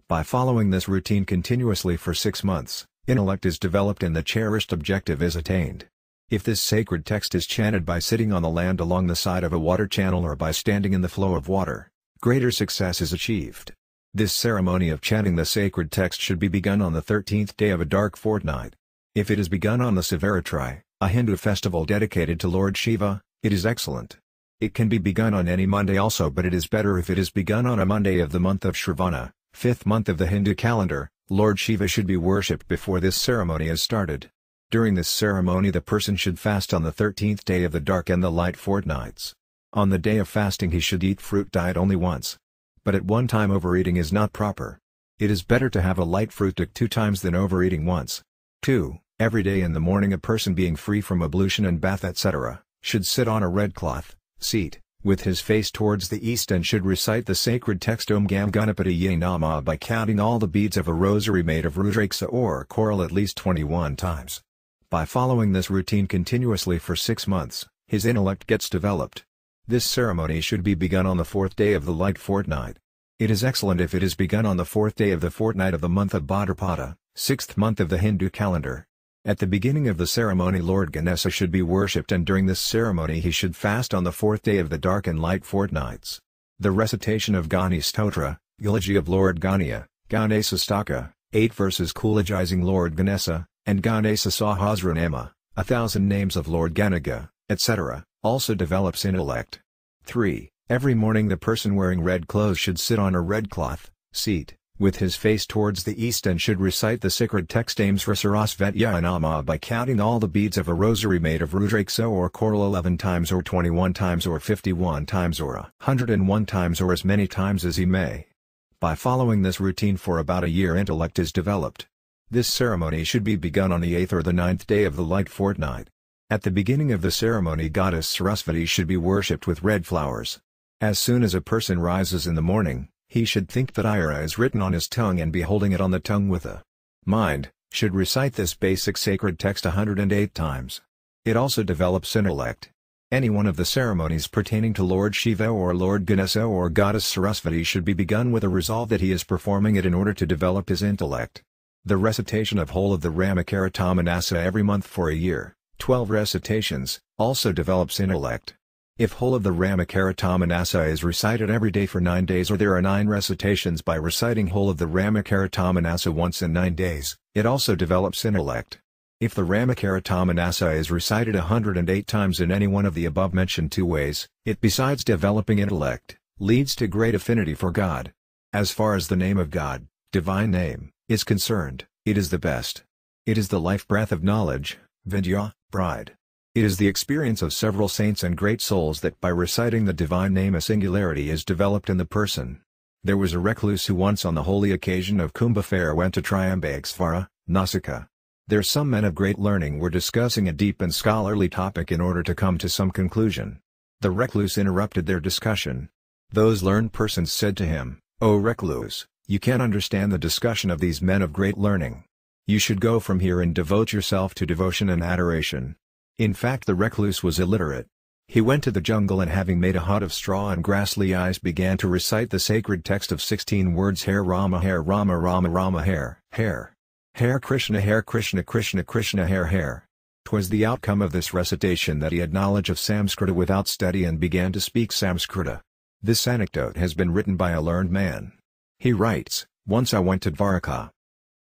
By following this routine continuously for 6 months, intellect is developed and the cherished objective is attained. If this sacred text is chanted by sitting on the land along the side of a water channel or by standing in the flow of water, greater success is achieved. This ceremony of chanting the sacred text should be begun on the 13th day of a dark fortnight. If it is begun on the Sivaratri, a Hindu festival dedicated to Lord Shiva, it is excellent. It can be begun on any Monday also, but it is better if it is begun on a Monday of the month of Shravana, 5th month of the Hindu calendar. Lord Shiva should be worshipped before this ceremony is started. During this ceremony the person should fast on the 13th day of the dark and the light fortnights. On the day of fasting he should eat fruit diet only once. But at one time overeating is not proper. It is better to have a light fruit diet 2 times than overeating once. 2. Every day in the morning a person being free from ablution and bath etc., should sit on a red cloth, seat, with his face towards the east and should recite the sacred text Om Gam Ganapati Ye Namah by counting all the beads of a rosary made of Rudraksha or coral at least 21 times. By following this routine continuously for 6 months, his intellect gets developed. This ceremony should be begun on the 4th day of the light fortnight. It is excellent if it is begun on the 4th day of the fortnight of the month of Bhadrapada, 6th month of the Hindu calendar. At the beginning of the ceremony Lord Ganesha should be worshipped and during this ceremony he should fast on the 4th day of the dark and light fortnights. The recitation of Gani Stotra, eulogy of Lord Ganesha, Ganesha Staka, 8 verses eulogizing Lord Ganesha, and Ganesha Sahasranama, 1,000 names of Lord Ganesha, etc., also develops intellect. 3. Every morning the person wearing red clothes should sit on a red cloth, seat, with his face towards the east and should recite the sacred text Aim Sarasvatya Nama by counting all the beads of a rosary made of Rudraksha or coral 11 times or 21 times or 51 times or 101 times or as many times as he may. By following this routine for about a year intellect is developed. This ceremony should be begun on the 8th or the 9th day of the light fortnight. At the beginning of the ceremony Goddess Sarasvati should be worshipped with red flowers. As soon as a person rises in the morning, he should think that Ira is written on his tongue and be holding it on the tongue with a mind, should recite this basic sacred text 108 times. It also develops intellect. Any one of the ceremonies pertaining to Lord Shiva or Lord Ganesha or Goddess Sarasvati should be begun with a resolve that he is performing it in order to develop his intellect. The recitation of whole of the Ramakaratammanasa every month for a year, 12 recitations, also develops intellect. If whole of the Ramakaratammanasa is recited every day for 9 days or there are 9 recitations by reciting whole of the Ramakaratammanasa once in 9 days, it also develops intellect. If the Ramakaratammanasa is recited 108 times in any one of the above-mentioned 2 ways, it besides developing intellect, leads to great affinity for God. As far as the name of God, divine name, is concerned, it is the best. It is the life breath of knowledge, Vidya, bride. It is the experience of several saints and great souls that by reciting the divine name a singularity is developed in the person. There was a recluse who once on the holy occasion of Kumbh fair went to Triambakesvara, Nasika. There some men of great learning were discussing a deep and scholarly topic in order to come to some conclusion. The recluse interrupted their discussion. Those learned persons said to him, "O recluse, you can't understand the discussion of these men of great learning. You should go from here and devote yourself to devotion and adoration." In fact the recluse was illiterate. He went to the jungle and having made a hut of straw and grass leaves began to recite the sacred text of 16 words Hare Rama Rama Rama Hare, Hare. Hare Krishna Krishna Krishna Hare Hare. 'Twas the outcome of this recitation that he had knowledge of Samskrita without study and began to speak Samskrita. This anecdote has been written by a learned man. He writes, "Once I went to Dwarka.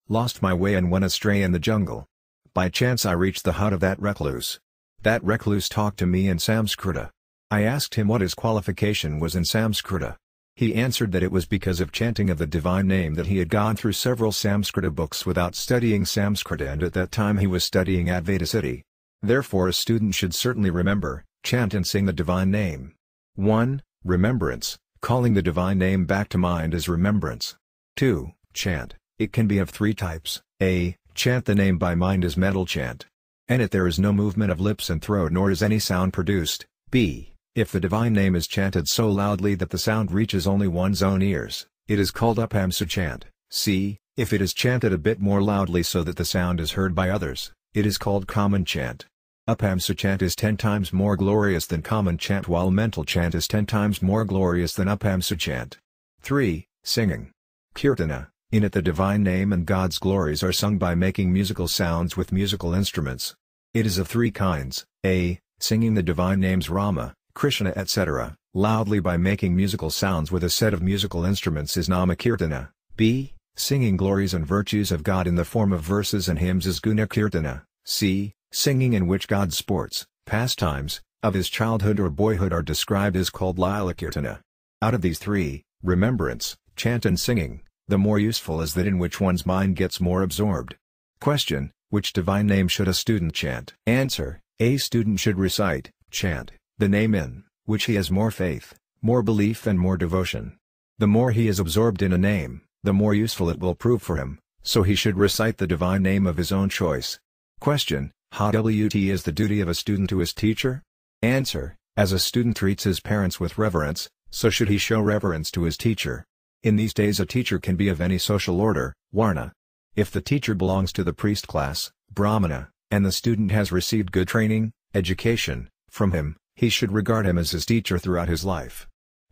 Lost my way and went astray in the jungle. By chance I reached the hut of that recluse. That recluse talked to me in Samskrita. I asked him what his qualification was in Samskrita. He answered that it was because of chanting of the divine name that he had gone through several Samskrita books without studying Samskrita, and at that time he was studying at Vedicity. Therefore a student should certainly remember, chant and sing the divine name. 1. Remembrance, calling the divine name back to mind is remembrance. 2. Chant, it can be of three types. A. Chant the name by mind is mental chant. And if there is no movement of lips and throat nor is any sound produced. B. If the divine name is chanted so loudly that the sound reaches only one's own ears, it is called upamsa chant. C. If it is chanted a bit more loudly so that the sound is heard by others, it is called common chant. Upamsa chant is 10 times more glorious than common chant, while mental chant is 10 times more glorious than upamsa chant. 3. Singing. Kirtana. In it the divine name and God's glories are sung by making musical sounds with musical instruments. It is of three kinds. A. Singing the divine names Rama, Krishna etc., loudly by making musical sounds with a set of musical instruments is Namakirtana. B. Singing glories and virtues of God in the form of verses and hymns is Gunakirtana. C. Singing in which God's sports, pastimes, of his childhood or boyhood are described is called Lilakirtana. Out of these three, remembrance, chant and singing, the more useful is that in which one's mind gets more absorbed. Question: which divine name should a student chant? Answer: a student should recite, chant, the name in which he has more faith, more belief and more devotion. The more he is absorbed in a name, the more useful it will prove for him, so he should recite the divine name of his own choice. Question: how is the duty of a student to his teacher? Answer: as a student treats his parents with reverence, so should he show reverence to his teacher. In these days a teacher can be of any social order, varna. If the teacher belongs to the priest class, brahmana, and the student has received good training, education, from him, he should regard him as his teacher throughout his life.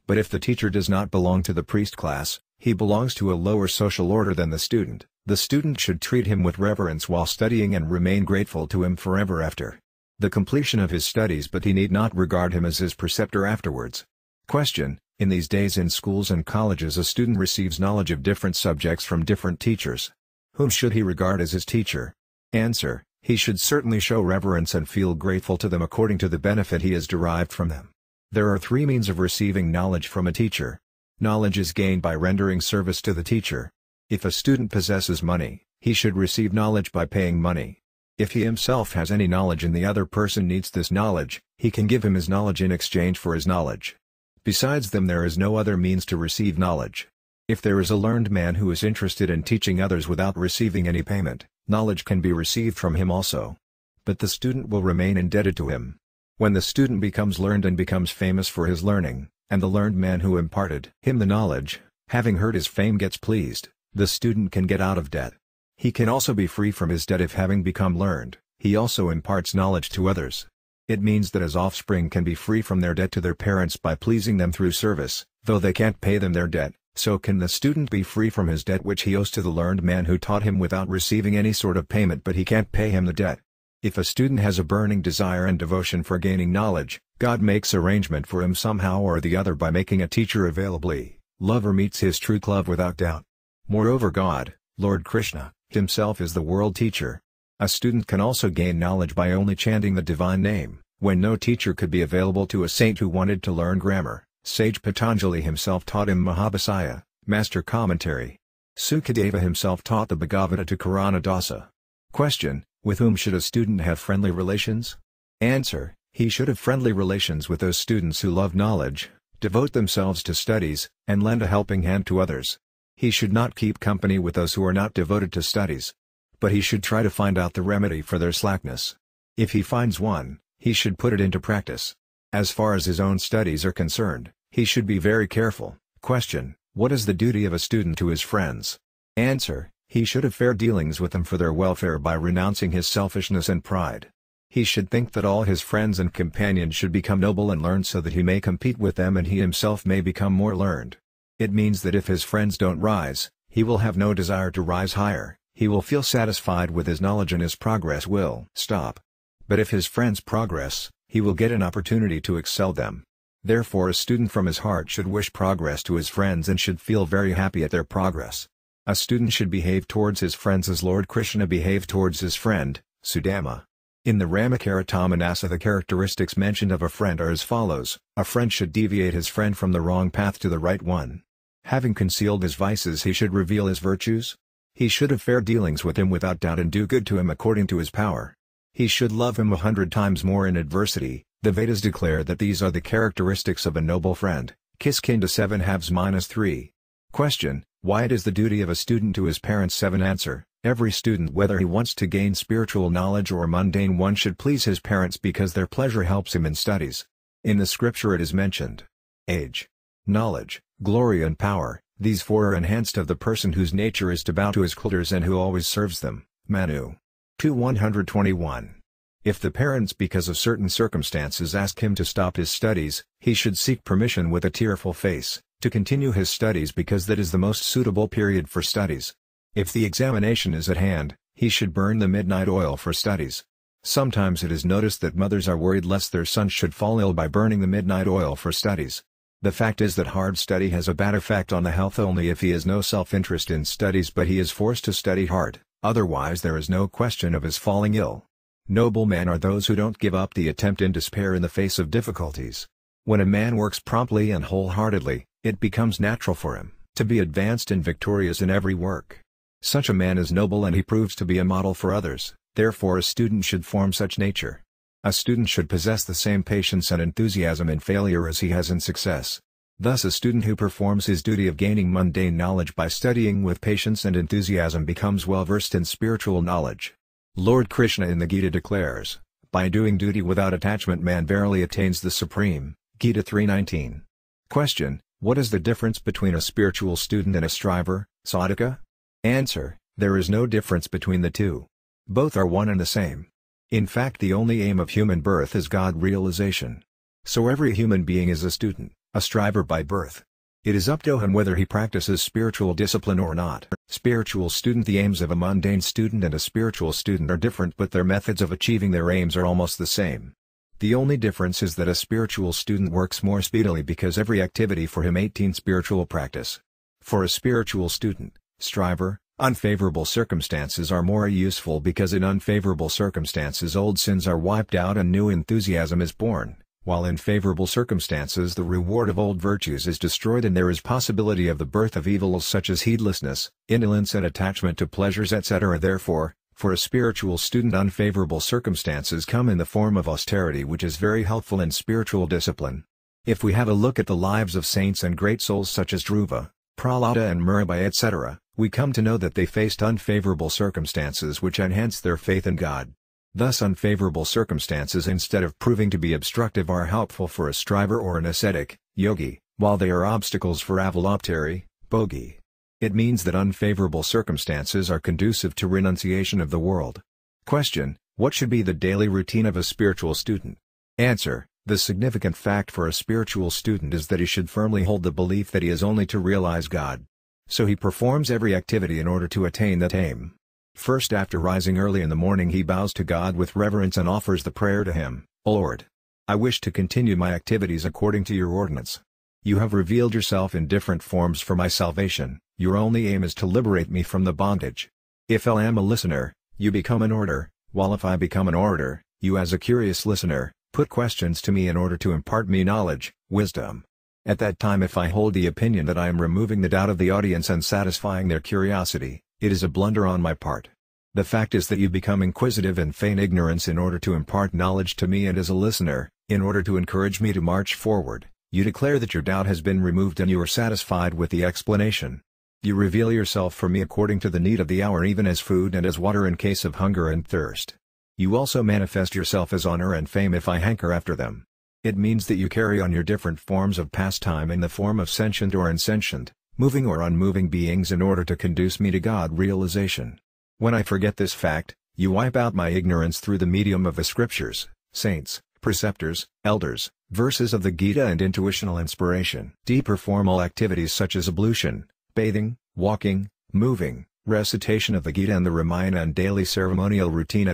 But if the teacher does not belong to the priest class, he belongs to a lower social order than the student should treat him with reverence while studying and remain grateful to him forever after the completion of his studies, but he need not regard him as his preceptor afterwards. Question: in these days in schools and colleges a student receives knowledge of different subjects from different teachers. Whom should he regard as his teacher? Answer: he should certainly show reverence and feel grateful to them according to the benefit he has derived from them. There are three means of receiving knowledge from a teacher. Knowledge is gained by rendering service to the teacher. If a student possesses money, he should receive knowledge by paying money. If he himself has any knowledge and the other person needs this knowledge, he can give him his knowledge in exchange for his knowledge. Besides them there is no other means to receive knowledge. If there is a learned man who is interested in teaching others without receiving any payment, knowledge can be received from him also. But the student will remain indebted to him. When the student becomes learned and becomes famous for his learning, and the learned man who imparted him the knowledge, having heard his fame gets pleased, the student can get out of debt. He can also be free from his debt if, having become learned, he also imparts knowledge to others. It means that his offspring can be free from their debt to their parents by pleasing them through service, though they can't pay them their debt. So can the student be free from his debt which he owes to the learned man who taught him without receiving any sort of payment, but he can't pay him the debt. If a student has a burning desire and devotion for gaining knowledge, God makes arrangement for him somehow or the other by making a teacher availably. Lover meets his true love without doubt. Moreover, God, Lord Krishna, himself is the world teacher. A student can also gain knowledge by only chanting the divine name. When no teacher could be available to a saint who wanted to learn grammar, sage Patanjali himself taught him Mahabhasaya, master commentary. Sukadeva himself taught the Bhagavata to Karana Dasa. Question: with whom should a student have friendly relations? Answer: he should have friendly relations with those students who love knowledge, devote themselves to studies, and lend a helping hand to others. He should not keep company with those who are not devoted to studies. But he should try to find out the remedy for their slackness. If he finds one, he should put it into practice. As far as his own studies are concerned, he should be very careful. Question: what is the duty of a student to his friends? Answer: he should have fair dealings with them for their welfare by renouncing his selfishness and pride. He should think that all his friends and companions should become noble and learned so that he may compete with them and he himself may become more learned. It means that if his friends don't rise, he will have no desire to rise higher, he will feel satisfied with his knowledge and his progress will stop. But if his friends progress, he will get an opportunity to excel them. Therefore a student from his heart should wish progress to his friends and should feel very happy at their progress. A student should behave towards his friends as Lord Krishna behaved towards his friend, Sudama. In the Ramakaratammanasa the characteristics mentioned of a friend are as follows: a friend should deviate his friend from the wrong path to the right one. Having concealed his vices he should reveal his virtues. He should have fair dealings with him without doubt and do good to him according to his power. He should love him 100 times more in adversity. The Vedas declare that these are the characteristics of a noble friend. Kiskinda 7/3. Question: why it is the duty of a student to his parents? 7. Answer: every student, whether he wants to gain spiritual knowledge or mundane one, should please his parents because their pleasure helps him in studies. In the scripture it is mentioned: age, knowledge, glory and power, these four are enhanced of the person whose nature is to bow to his elders and who always serves them. Manu 2:121. If the parents because of certain circumstances ask him to stop his studies, he should seek permission with a tearful face, to continue his studies because that is the most suitable period for studies. If the examination is at hand, he should burn the midnight oil for studies. Sometimes it is noticed that mothers are worried lest their sons should fall ill by burning the midnight oil for studies. The fact is that hard study has a bad effect on the health only if he has no self-interest in studies but he is forced to study hard, otherwise there is no question of his falling ill. Noble men are those who don't give up the attempt in despair in the face of difficulties. When a man works promptly and wholeheartedly, it becomes natural for him to be advanced and victorious in every work. Such a man is noble and he proves to be a model for others, therefore a student should form such nature. A student should possess the same patience and enthusiasm in failure as he has in success. Thus a student who performs his duty of gaining mundane knowledge by studying with patience and enthusiasm becomes well versed in spiritual knowledge. Lord Krishna in the Gita declares, by doing duty without attachment man verily attains the supreme. Gita 3:19. Question: what is the difference between a spiritual student and a striver, sadhaka? Answer: there is no difference between the two. Both are one and the same. In fact the only aim of human birth is God realization. So every human being is a student, a striver by birth. It is up to him whether he practices spiritual discipline or not. Spiritual student: the aims of a mundane student and a spiritual student are different but their methods of achieving their aims are almost the same. The only difference is that a spiritual student works more speedily because every activity for him 18 spiritual practice. For a spiritual student, striver, unfavorable circumstances are more useful because in unfavorable circumstances old sins are wiped out and new enthusiasm is born, while in favorable circumstances the reward of old virtues is destroyed and there is possibility of the birth of evils such as heedlessness, indolence and attachment to pleasures etc. Therefore, for a spiritual student unfavorable circumstances come in the form of austerity which is very helpful in spiritual discipline. If we have a look at the lives of saints and great souls such as Dhruva, Prahlada and Mirabai etc., we come to know that they faced unfavorable circumstances which enhanced their faith in God. Thus unfavorable circumstances instead of proving to be obstructive are helpful for a striver or an ascetic, yogi, while they are obstacles for avalopteri, bogi. It means that unfavorable circumstances are conducive to renunciation of the world. Question: what should be the daily routine of a spiritual student? Answer: the significant fact for a spiritual student is that he should firmly hold the belief that he is only to realize God. So he performs every activity in order to attain that aim. First, after rising early in the morning he bows to God with reverence and offers the prayer to him: O Lord, I wish to continue my activities according to your ordinance. You have revealed yourself in different forms for my salvation. Your only aim is to liberate me from the bondage. If I am a listener, you become an orator, while if I become an orator, you as a curious listener, put questions to me in order to impart me knowledge, wisdom. At that time if I hold the opinion that I am removing the doubt of the audience and satisfying their curiosity, it is a blunder on my part. The fact is that you become inquisitive and feign ignorance in order to impart knowledge to me and as a listener, in order to encourage me to march forward, you declare that your doubt has been removed and you are satisfied with the explanation. You reveal yourself for me according to the need of the hour even as food and as water in case of hunger and thirst. You also manifest yourself as honor and fame if I hanker after them. It means that you carry on your different forms of pastime in the form of sentient or insentient, moving or unmoving beings in order to conduce me to God realization. When I forget this fact, you wipe out my ignorance through the medium of the scriptures, saints, preceptors, elders, verses of the Gita and intuitional inspiration. Perform all activities such as ablution, bathing, walking, moving, recitation of the Gita and the Ramayana and daily ceremonial routine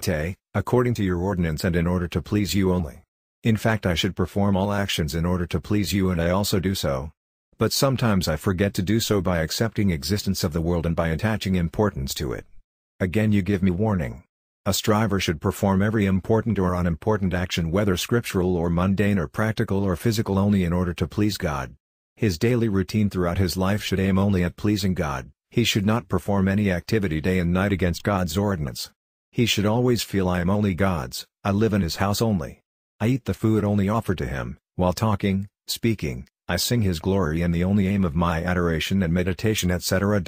according to your ordinance and in order to please you only. In fact, I should perform all actions in order to please you, and I also do so. But sometimes I forget to do so by accepting existence of the world and by attaching importance to it. Again you give me warning. A striver should perform every important or unimportant action, whether scriptural or mundane or practical or physical, only in order to please God. His daily routine throughout his life should aim only at pleasing God. He should not perform any activity day and night against God's ordinance. He should always feel, I am only God's, I live in His house only. I eat the food only offered to Him, while talking, speaking, I sing His glory, and the only aim of my adoration and meditation etc.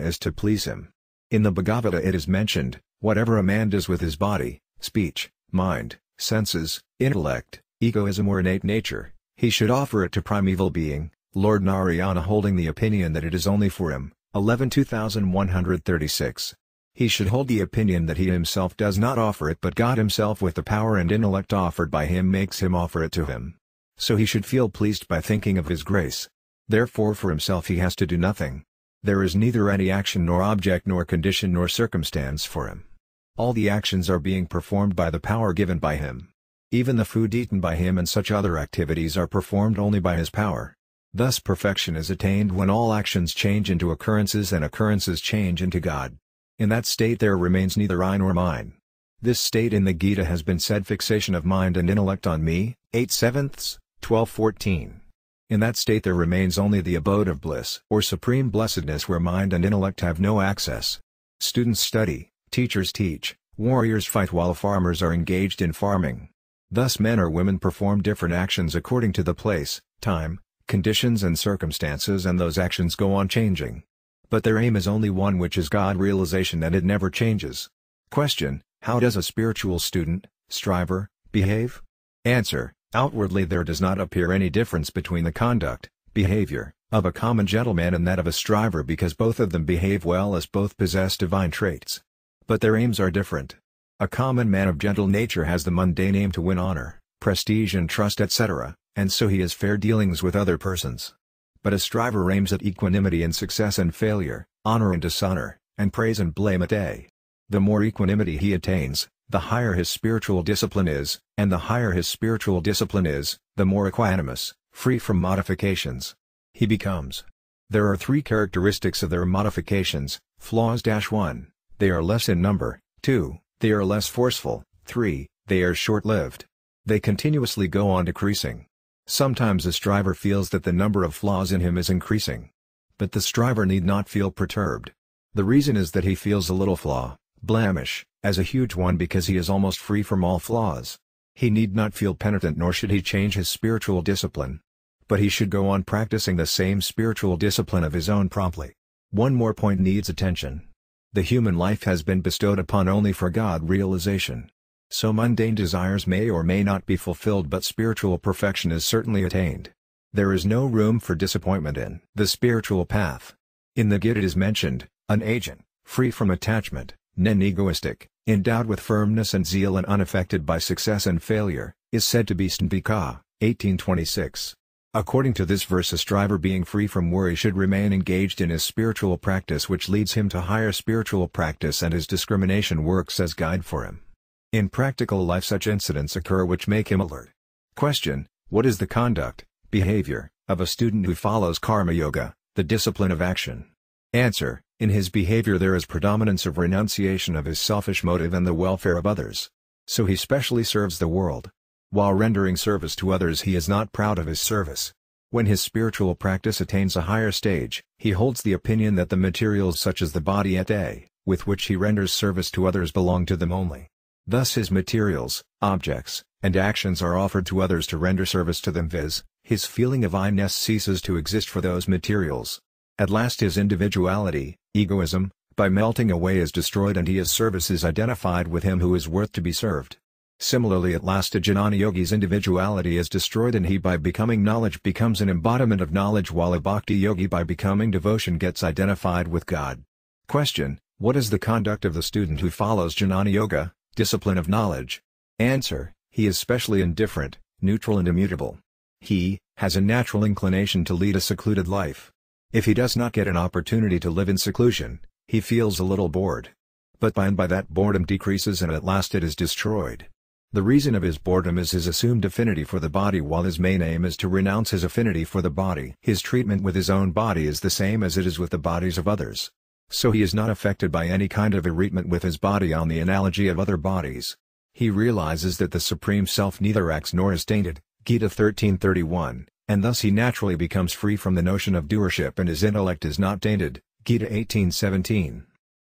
is to please Him. In the Bhagavata it is mentioned, whatever a man does with his body, speech, mind, senses, intellect, egoism or innate nature, he should offer it to primeval being, Lord Narayana, holding the opinion that it is only for him. 11-2136. He should hold the opinion that he himself does not offer it, but God Himself with the power and intellect offered by him makes him offer it to him. So he should feel pleased by thinking of His grace. Therefore for himself he has to do nothing. There is neither any action nor object nor condition nor circumstance for him. All the actions are being performed by the power given by him. Even the food eaten by him and such other activities are performed only by his power. Thus perfection is attained when all actions change into occurrences and occurrences change into God. In that state there remains neither I nor mine. This state in the Gita has been said, fixation of mind and intellect on me, 8/7, 12-14. In that state there remains only the abode of bliss or supreme blessedness, where mind and intellect have no access. Students study, teachers teach, warriors fight, while farmers are engaged in farming. Thus men or women perform different actions according to the place, time, conditions and circumstances, and those actions go on changing. But their aim is only one, which is God realization, and it never changes. Question: how does a spiritual student, striver, behave? Answer: outwardly there does not appear any difference between the conduct, behavior, of a common gentleman and that of a striver, because both of them behave well, as both possess divine traits. But their aims are different. A common man of gentle nature has the mundane aim to win honor, prestige and trust etc., and so he has fair dealings with other persons. But a striver aims at equanimity in success and failure, honor and dishonor, and praise and blame at day. The more equanimity he attains, the higher his spiritual discipline is, and the higher his spiritual discipline is, the more equanimous, free from modifications, he becomes. There are three characteristics of their modifications: flaws. 1. They are less in number. 2. They are less forceful. 3. They are short-lived. They continuously go on decreasing. Sometimes a striver feels that the number of flaws in him is increasing. But the striver need not feel perturbed. The reason is that he feels a little flaw, blemish, as a huge one, because he is almost free from all flaws. He need not feel penitent, nor should he change his spiritual discipline. But he should go on practicing the same spiritual discipline of his own promptly. One more point needs attention. The human life has been bestowed upon only for God realization. So mundane desires may or may not be fulfilled, but spiritual perfection is certainly attained. There is no room for disappointment in the spiritual path. In the Gita it is mentioned, an agent, free from attachment, non-egoistic, endowed with firmness and zeal and unaffected by success and failure, is said to be Sthambika, 1826. According to this verse, a striver being free from worry should remain engaged in his spiritual practice, which leads him to higher spiritual practice, and his discrimination works as guide for him. In practical life such incidents occur which make him alert. Question: what is the conduct, behavior, of a student who follows Karma Yoga, the discipline of action? Answer: in his behavior there is predominance of renunciation of his selfish motive and the welfare of others. So he specially serves the world. While rendering service to others he is not proud of his service. When his spiritual practice attains a higher stage, he holds the opinion that the materials such as the body et al., with which he renders service to others, belong to them only. Thus his materials, objects, and actions are offered to others to render service to them, viz., his feeling of I-ness ceases to exist for those materials. At last his individuality, egoism, by melting away is destroyed, and his service is identified with him who is worth to be served. Similarly, at last a Jnana yogi's individuality is destroyed, and he by becoming knowledge becomes an embodiment of knowledge, while a bhakti yogi by becoming devotion gets identified with God. Question: what is the conduct of the student who follows Jnana yoga, discipline of knowledge? Answer: he is specially indifferent, neutral and immutable. He has a natural inclination to lead a secluded life. If he does not get an opportunity to live in seclusion, he feels a little bored. But by and by that boredom decreases, and at last it is destroyed. The reason of his boredom is his assumed affinity for the body, while his main aim is to renounce his affinity for the body. His treatment with his own body is the same as it is with the bodies of others. So he is not affected by any kind of irritation with his body on the analogy of other bodies. He realizes that the Supreme Self neither acts nor is tainted, Gita 13:31, and thus he naturally becomes free from the notion of doership and his intellect is not tainted, Gita 18:17.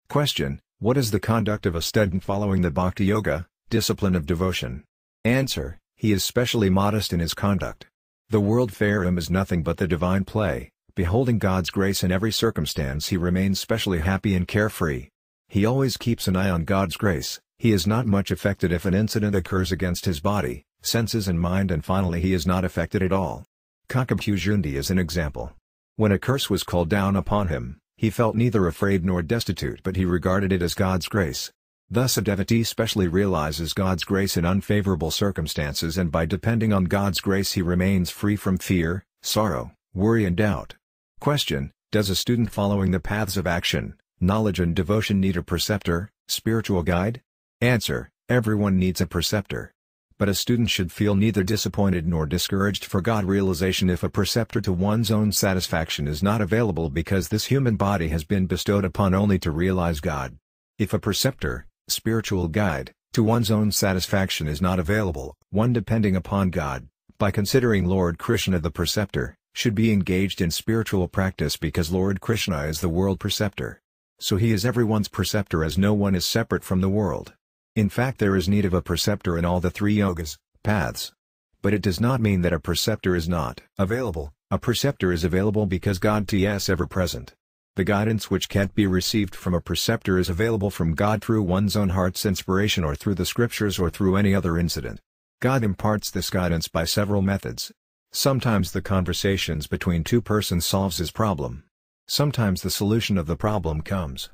Question: What is the conduct of a student following the Bhakti Yoga, discipline of devotion? Answer: He is specially modest in his conduct. The world fair him is nothing but the divine play. Beholding God's grace in every circumstance, he remains specially happy and carefree. He always keeps an eye on God's grace. He is not much affected if an incident occurs against his body, senses and mind, and finally he is not affected at all. Kakabhujundi is an example. When a curse was called down upon him, he felt neither afraid nor destitute, but he regarded it as God's grace. Thus a devotee specially realizes God's grace in unfavorable circumstances, and by depending on God's grace he remains free from fear, sorrow, worry and doubt. Question: Does a student following the paths of action, knowledge and devotion need a preceptor, spiritual guide? Answer: Everyone needs a preceptor. But a student should feel neither disappointed nor discouraged for God realization if a preceptor to one's own satisfaction is not available, because this human body has been bestowed upon only to realize God. If a preceptor, spiritual guide, to one's own satisfaction is not available, one depending upon God, by considering Lord Krishna the preceptor, should be engaged in spiritual practice, because Lord Krishna is the world preceptor. So he is everyone's preceptor, as no one is separate from the world. In fact, there is need of a preceptor in all the three yogas, paths. But it does not mean that a preceptor is not available. A preceptor is available because God is ever present. The guidance which can't be received from a preceptor is available from God through one's own heart's inspiration, or through the scriptures, or through any other incident. God imparts this guidance by several methods. Sometimes the conversations between two persons solves his problem. Sometimes the solution of the problem comes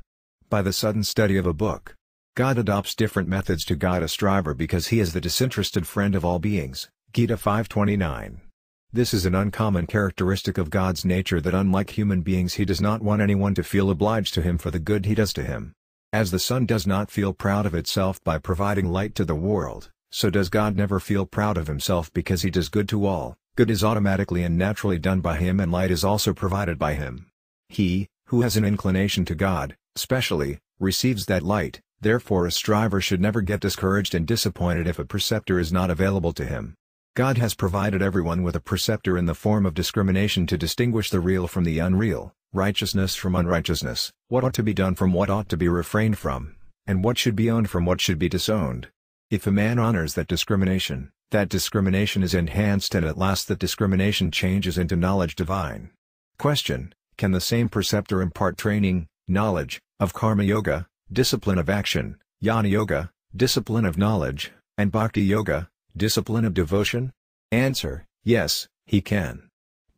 by the sudden study of a book. God adopts different methods to guide a striver because he is the disinterested friend of all beings, Gita 5:29. This is an uncommon characteristic of God's nature, that unlike human beings he does not want anyone to feel obliged to him for the good he does to him. As the sun does not feel proud of itself by providing light to the world, so does God never feel proud of himself because he does good to all. Good is automatically and naturally done by him, and light is also provided by him. He, who has an inclination to God, specially, receives that light. Therefore a striver should never get discouraged and disappointed if a preceptor is not available to him. God has provided everyone with a preceptor in the form of discrimination to distinguish the real from the unreal, righteousness from unrighteousness, what ought to be done from what ought to be refrained from, and what should be owned from what should be disowned. If a man honors that discrimination is enhanced, and at last that discrimination changes into knowledge divine. Question: Can the same preceptor impart training, knowledge, of Karma Yoga, discipline of action, Jnana Yoga, discipline of knowledge, and Bhakti Yoga, discipline of devotion? Answer: Yes, he can.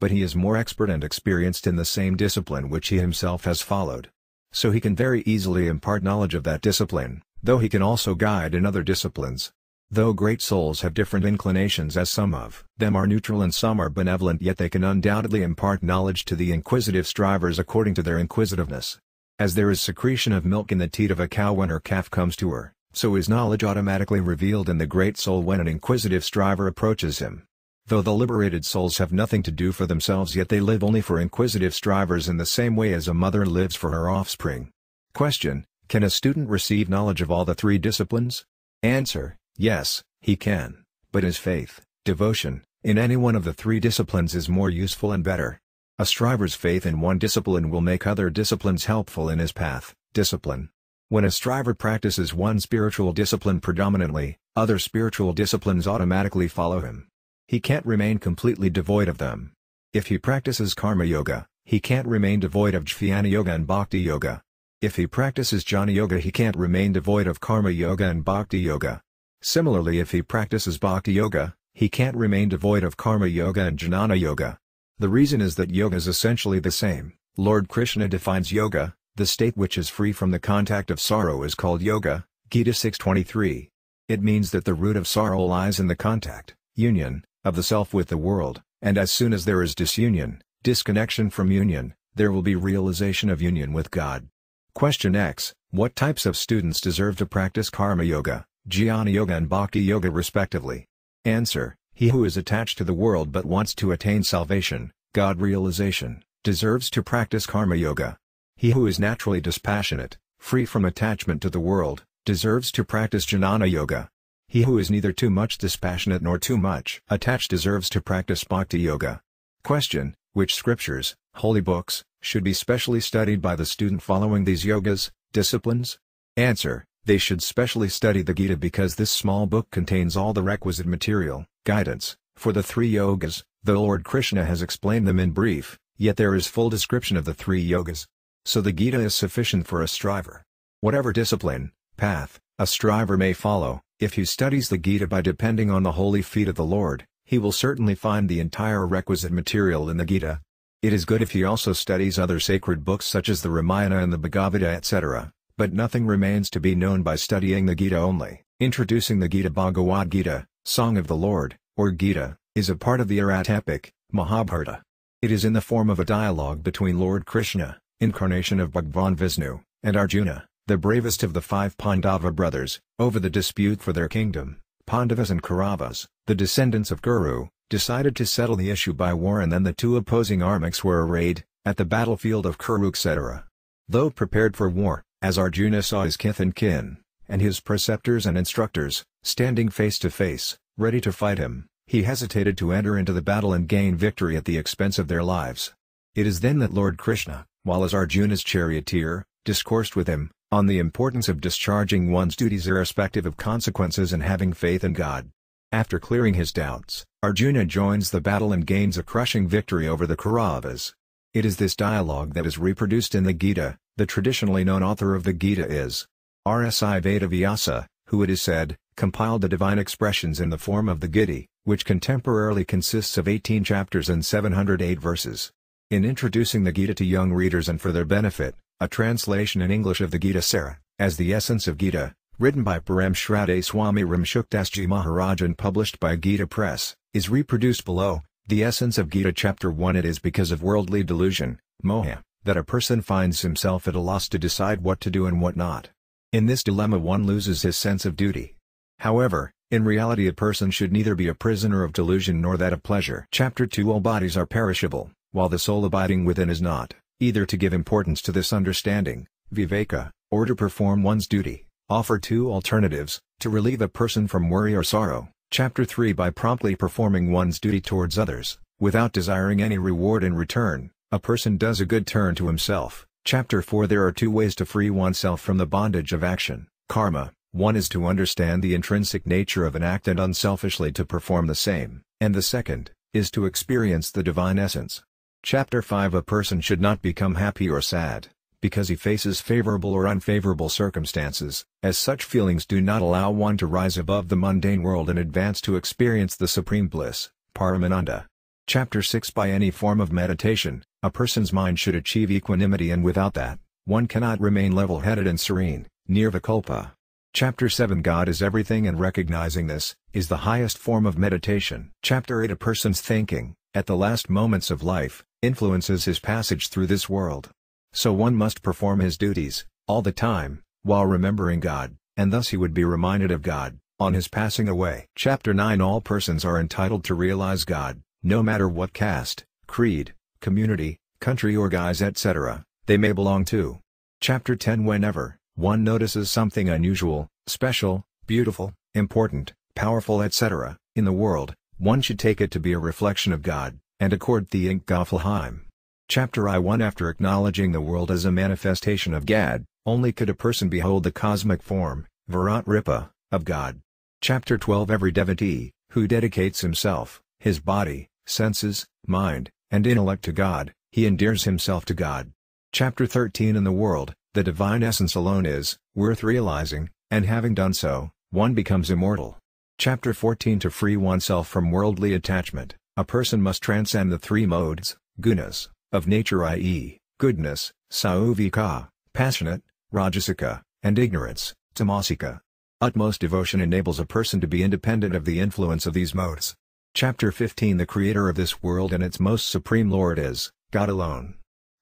But he is more expert and experienced in the same discipline which he himself has followed. So he can very easily impart knowledge of that discipline, though he can also guide in other disciplines. Though great souls have different inclinations, as some of them are neutral and some are benevolent, yet they can undoubtedly impart knowledge to the inquisitive strivers according to their inquisitiveness. As there is secretion of milk in the teat of a cow when her calf comes to her, so is knowledge automatically revealed in the great soul when an inquisitive striver approaches him. Though the liberated souls have nothing to do for themselves, yet they live only for inquisitive strivers in the same way as a mother lives for her offspring. Question: Can a student receive knowledge of all the three disciplines? Answer: Yes, he can, but his faith, devotion, in any one of the three disciplines is more useful and better. A striver's faith in one discipline will make other disciplines helpful in his path, discipline. When a striver practices one spiritual discipline predominantly, other spiritual disciplines automatically follow him. He can't remain completely devoid of them. If he practices Karma Yoga, he can't remain devoid of Jnana Yoga and Bhakti Yoga. If he practices Jnana Yoga, he can't remain devoid of Karma Yoga and Bhakti Yoga. Similarly, if he practices Bhakti Yoga, he can't remain devoid of Karma Yoga and Jnana Yoga. The reason is that yoga is essentially the same. Lord Krishna defines yoga, the state which is free from the contact of sorrow, is called yoga, Gita 6:23. It means that the root of sorrow lies in the contact, union, of the self with the world, and as soon as there is disunion, disconnection from union, there will be realization of union with God. Question X: What types of students deserve to practice Karma Yoga, Jnana Yoga and Bhakti Yoga respectively. Answer: he who is attached to the world but wants to attain salvation, God realization, deserves to practice Karma Yoga. He who is naturally dispassionate, free from attachment to the world, deserves to practice Jnana Yoga. He who is neither too much dispassionate nor too much attached deserves to practice Bhakti Yoga. Question: which scriptures, holy books, should be specially studied by the student following these yogas, disciplines? Answer: they should specially study the Gita because this small book contains all the requisite material, guidance, for the three yogas. The Lord Krishna has explained them in brief, yet there is full description of the three yogas. So the Gita is sufficient for a striver. Whatever discipline, path, a striver may follow, if he studies the Gita by depending on the holy feet of the Lord, he will certainly find the entire requisite material in the Gita. It is good if he also studies other sacred books such as the Ramayana and the Bhagavad Gita etc., but nothing remains to be known by studying the Gita only. Introducing the Gita. Bhagavad Gita, Song of the Lord, or Gita, is a part of the Erat epic, Mahabharata. It is in the form of a dialogue between Lord Krishna, incarnation of Bhagwan Vishnu, and Arjuna, the bravest of the five Pandava brothers, over the dispute for their kingdom. Pandavas and Kauravas, the descendants of Kuru, decided to settle the issue by war, and then the two opposing armies were arrayed, at the battlefield of Kurukshetra. Though prepared for war, as Arjuna saw his kith and kin, and his preceptors and instructors, standing face to face, ready to fight him, he hesitated to enter into the battle and gain victory at the expense of their lives. It is then that Lord Krishna, while as Arjuna's charioteer, discoursed with him, on the importance of discharging one's duties irrespective of consequences and having faith in God. After clearing his doubts, Arjuna joins the battle and gains a crushing victory over the Kauravas. It is this dialogue that is reproduced in the Gita. The traditionally known author of the Gita is Rsi Vedavyasa, who it is said, compiled the divine expressions in the form of the Gita, which contemporarily consists of 18 chapters and 708 verses. In introducing the Gita to young readers and for their benefit, a translation in English of the Gita Sara, as the essence of Gita, written by Param Shraddha Swami Ramsukhdasji Maharaj and published by Gita Press, is reproduced below. The essence of Gita Chapter 1. It is because of worldly delusion, moha, that a person finds himself at a loss to decide what to do and what not. In this dilemma one loses his sense of duty. However, in reality a person should neither be a prisoner of delusion nor that of pleasure. Chapter 2. All bodies are perishable, while the soul abiding within is not, either to give importance to this understanding, viveka, or to perform one's duty. Offer two alternatives, to relieve a person from worry or sorrow. Chapter 3. By promptly performing one's duty towards others, without desiring any reward in return, a person does a good turn to himself. Chapter 4. There are two ways to free oneself from the bondage of action, karma. One is to understand the intrinsic nature of an act and unselfishly to perform the same, and the second, is to experience the divine essence. Chapter 5. A person should not become happy or sad, because he faces favorable or unfavorable circumstances, as such feelings do not allow one to rise above the mundane world and advance to experience the supreme bliss, Paramananda. Chapter 6. By any form of meditation, a person's mind should achieve equanimity, and without that, one cannot remain level-headed and serene, nirvikalpa. Chapter 7. God is everything, and recognizing this, is the highest form of meditation. Chapter 8. A person's thinking, at the last moments of life, influences his passage through this world. So one must perform his duties, all the time, while remembering God, and thus he would be reminded of God, on his passing away. Chapter 9. All persons are entitled to realize God, no matter what caste, creed, community, country or guise etc., they may belong to. Chapter 10. Whenever one notices something unusual, special, beautiful, important, powerful etc., in the world, one should take it to be a reflection of God, and accord Thenkgafalheim. Chapter I. After acknowledging the world as a manifestation of God, only could a person behold the cosmic form, Virat Ripa, of God. Chapter 12. Every devotee, who dedicates himself, his body, senses, mind, and intellect to God, he endears himself to God. Chapter 13. In the world, the divine essence alone is worth realizing, and having done so, one becomes immortal. Chapter 14. To free oneself from worldly attachment, a person must transcend the three modes, gunas, of nature, i.e., goodness, sauvika, passionate, rajasika, and ignorance, tamasika. Utmost devotion enables a person to be independent of the influence of these modes. Chapter 15. The creator of this world and its most supreme Lord is God alone.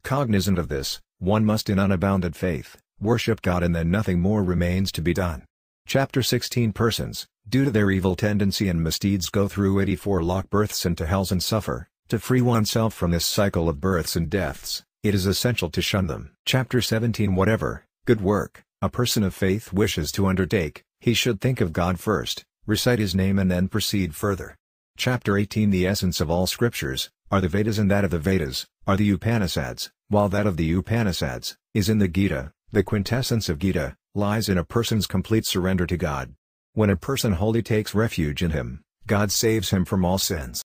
Cognizant of this, one must in unbounded faith worship God, and then nothing more remains to be done. Chapter 16 Persons, due to their evil tendency and misdeeds go through 84 lock births into hells and suffer. To free oneself from this cycle of births and deaths, it is essential to shun them. Chapter 17 Whatever good work a person of faith wishes to undertake, he should think of God first, recite His name and then proceed further. Chapter 18 The essence of all scriptures, are the Vedas, and that of the Vedas, are the Upanishads, while that of the Upanishads, is in the Gita. The quintessence of Gita, lies in a person's complete surrender to God. When a person wholly takes refuge in Him, God saves him from all sins.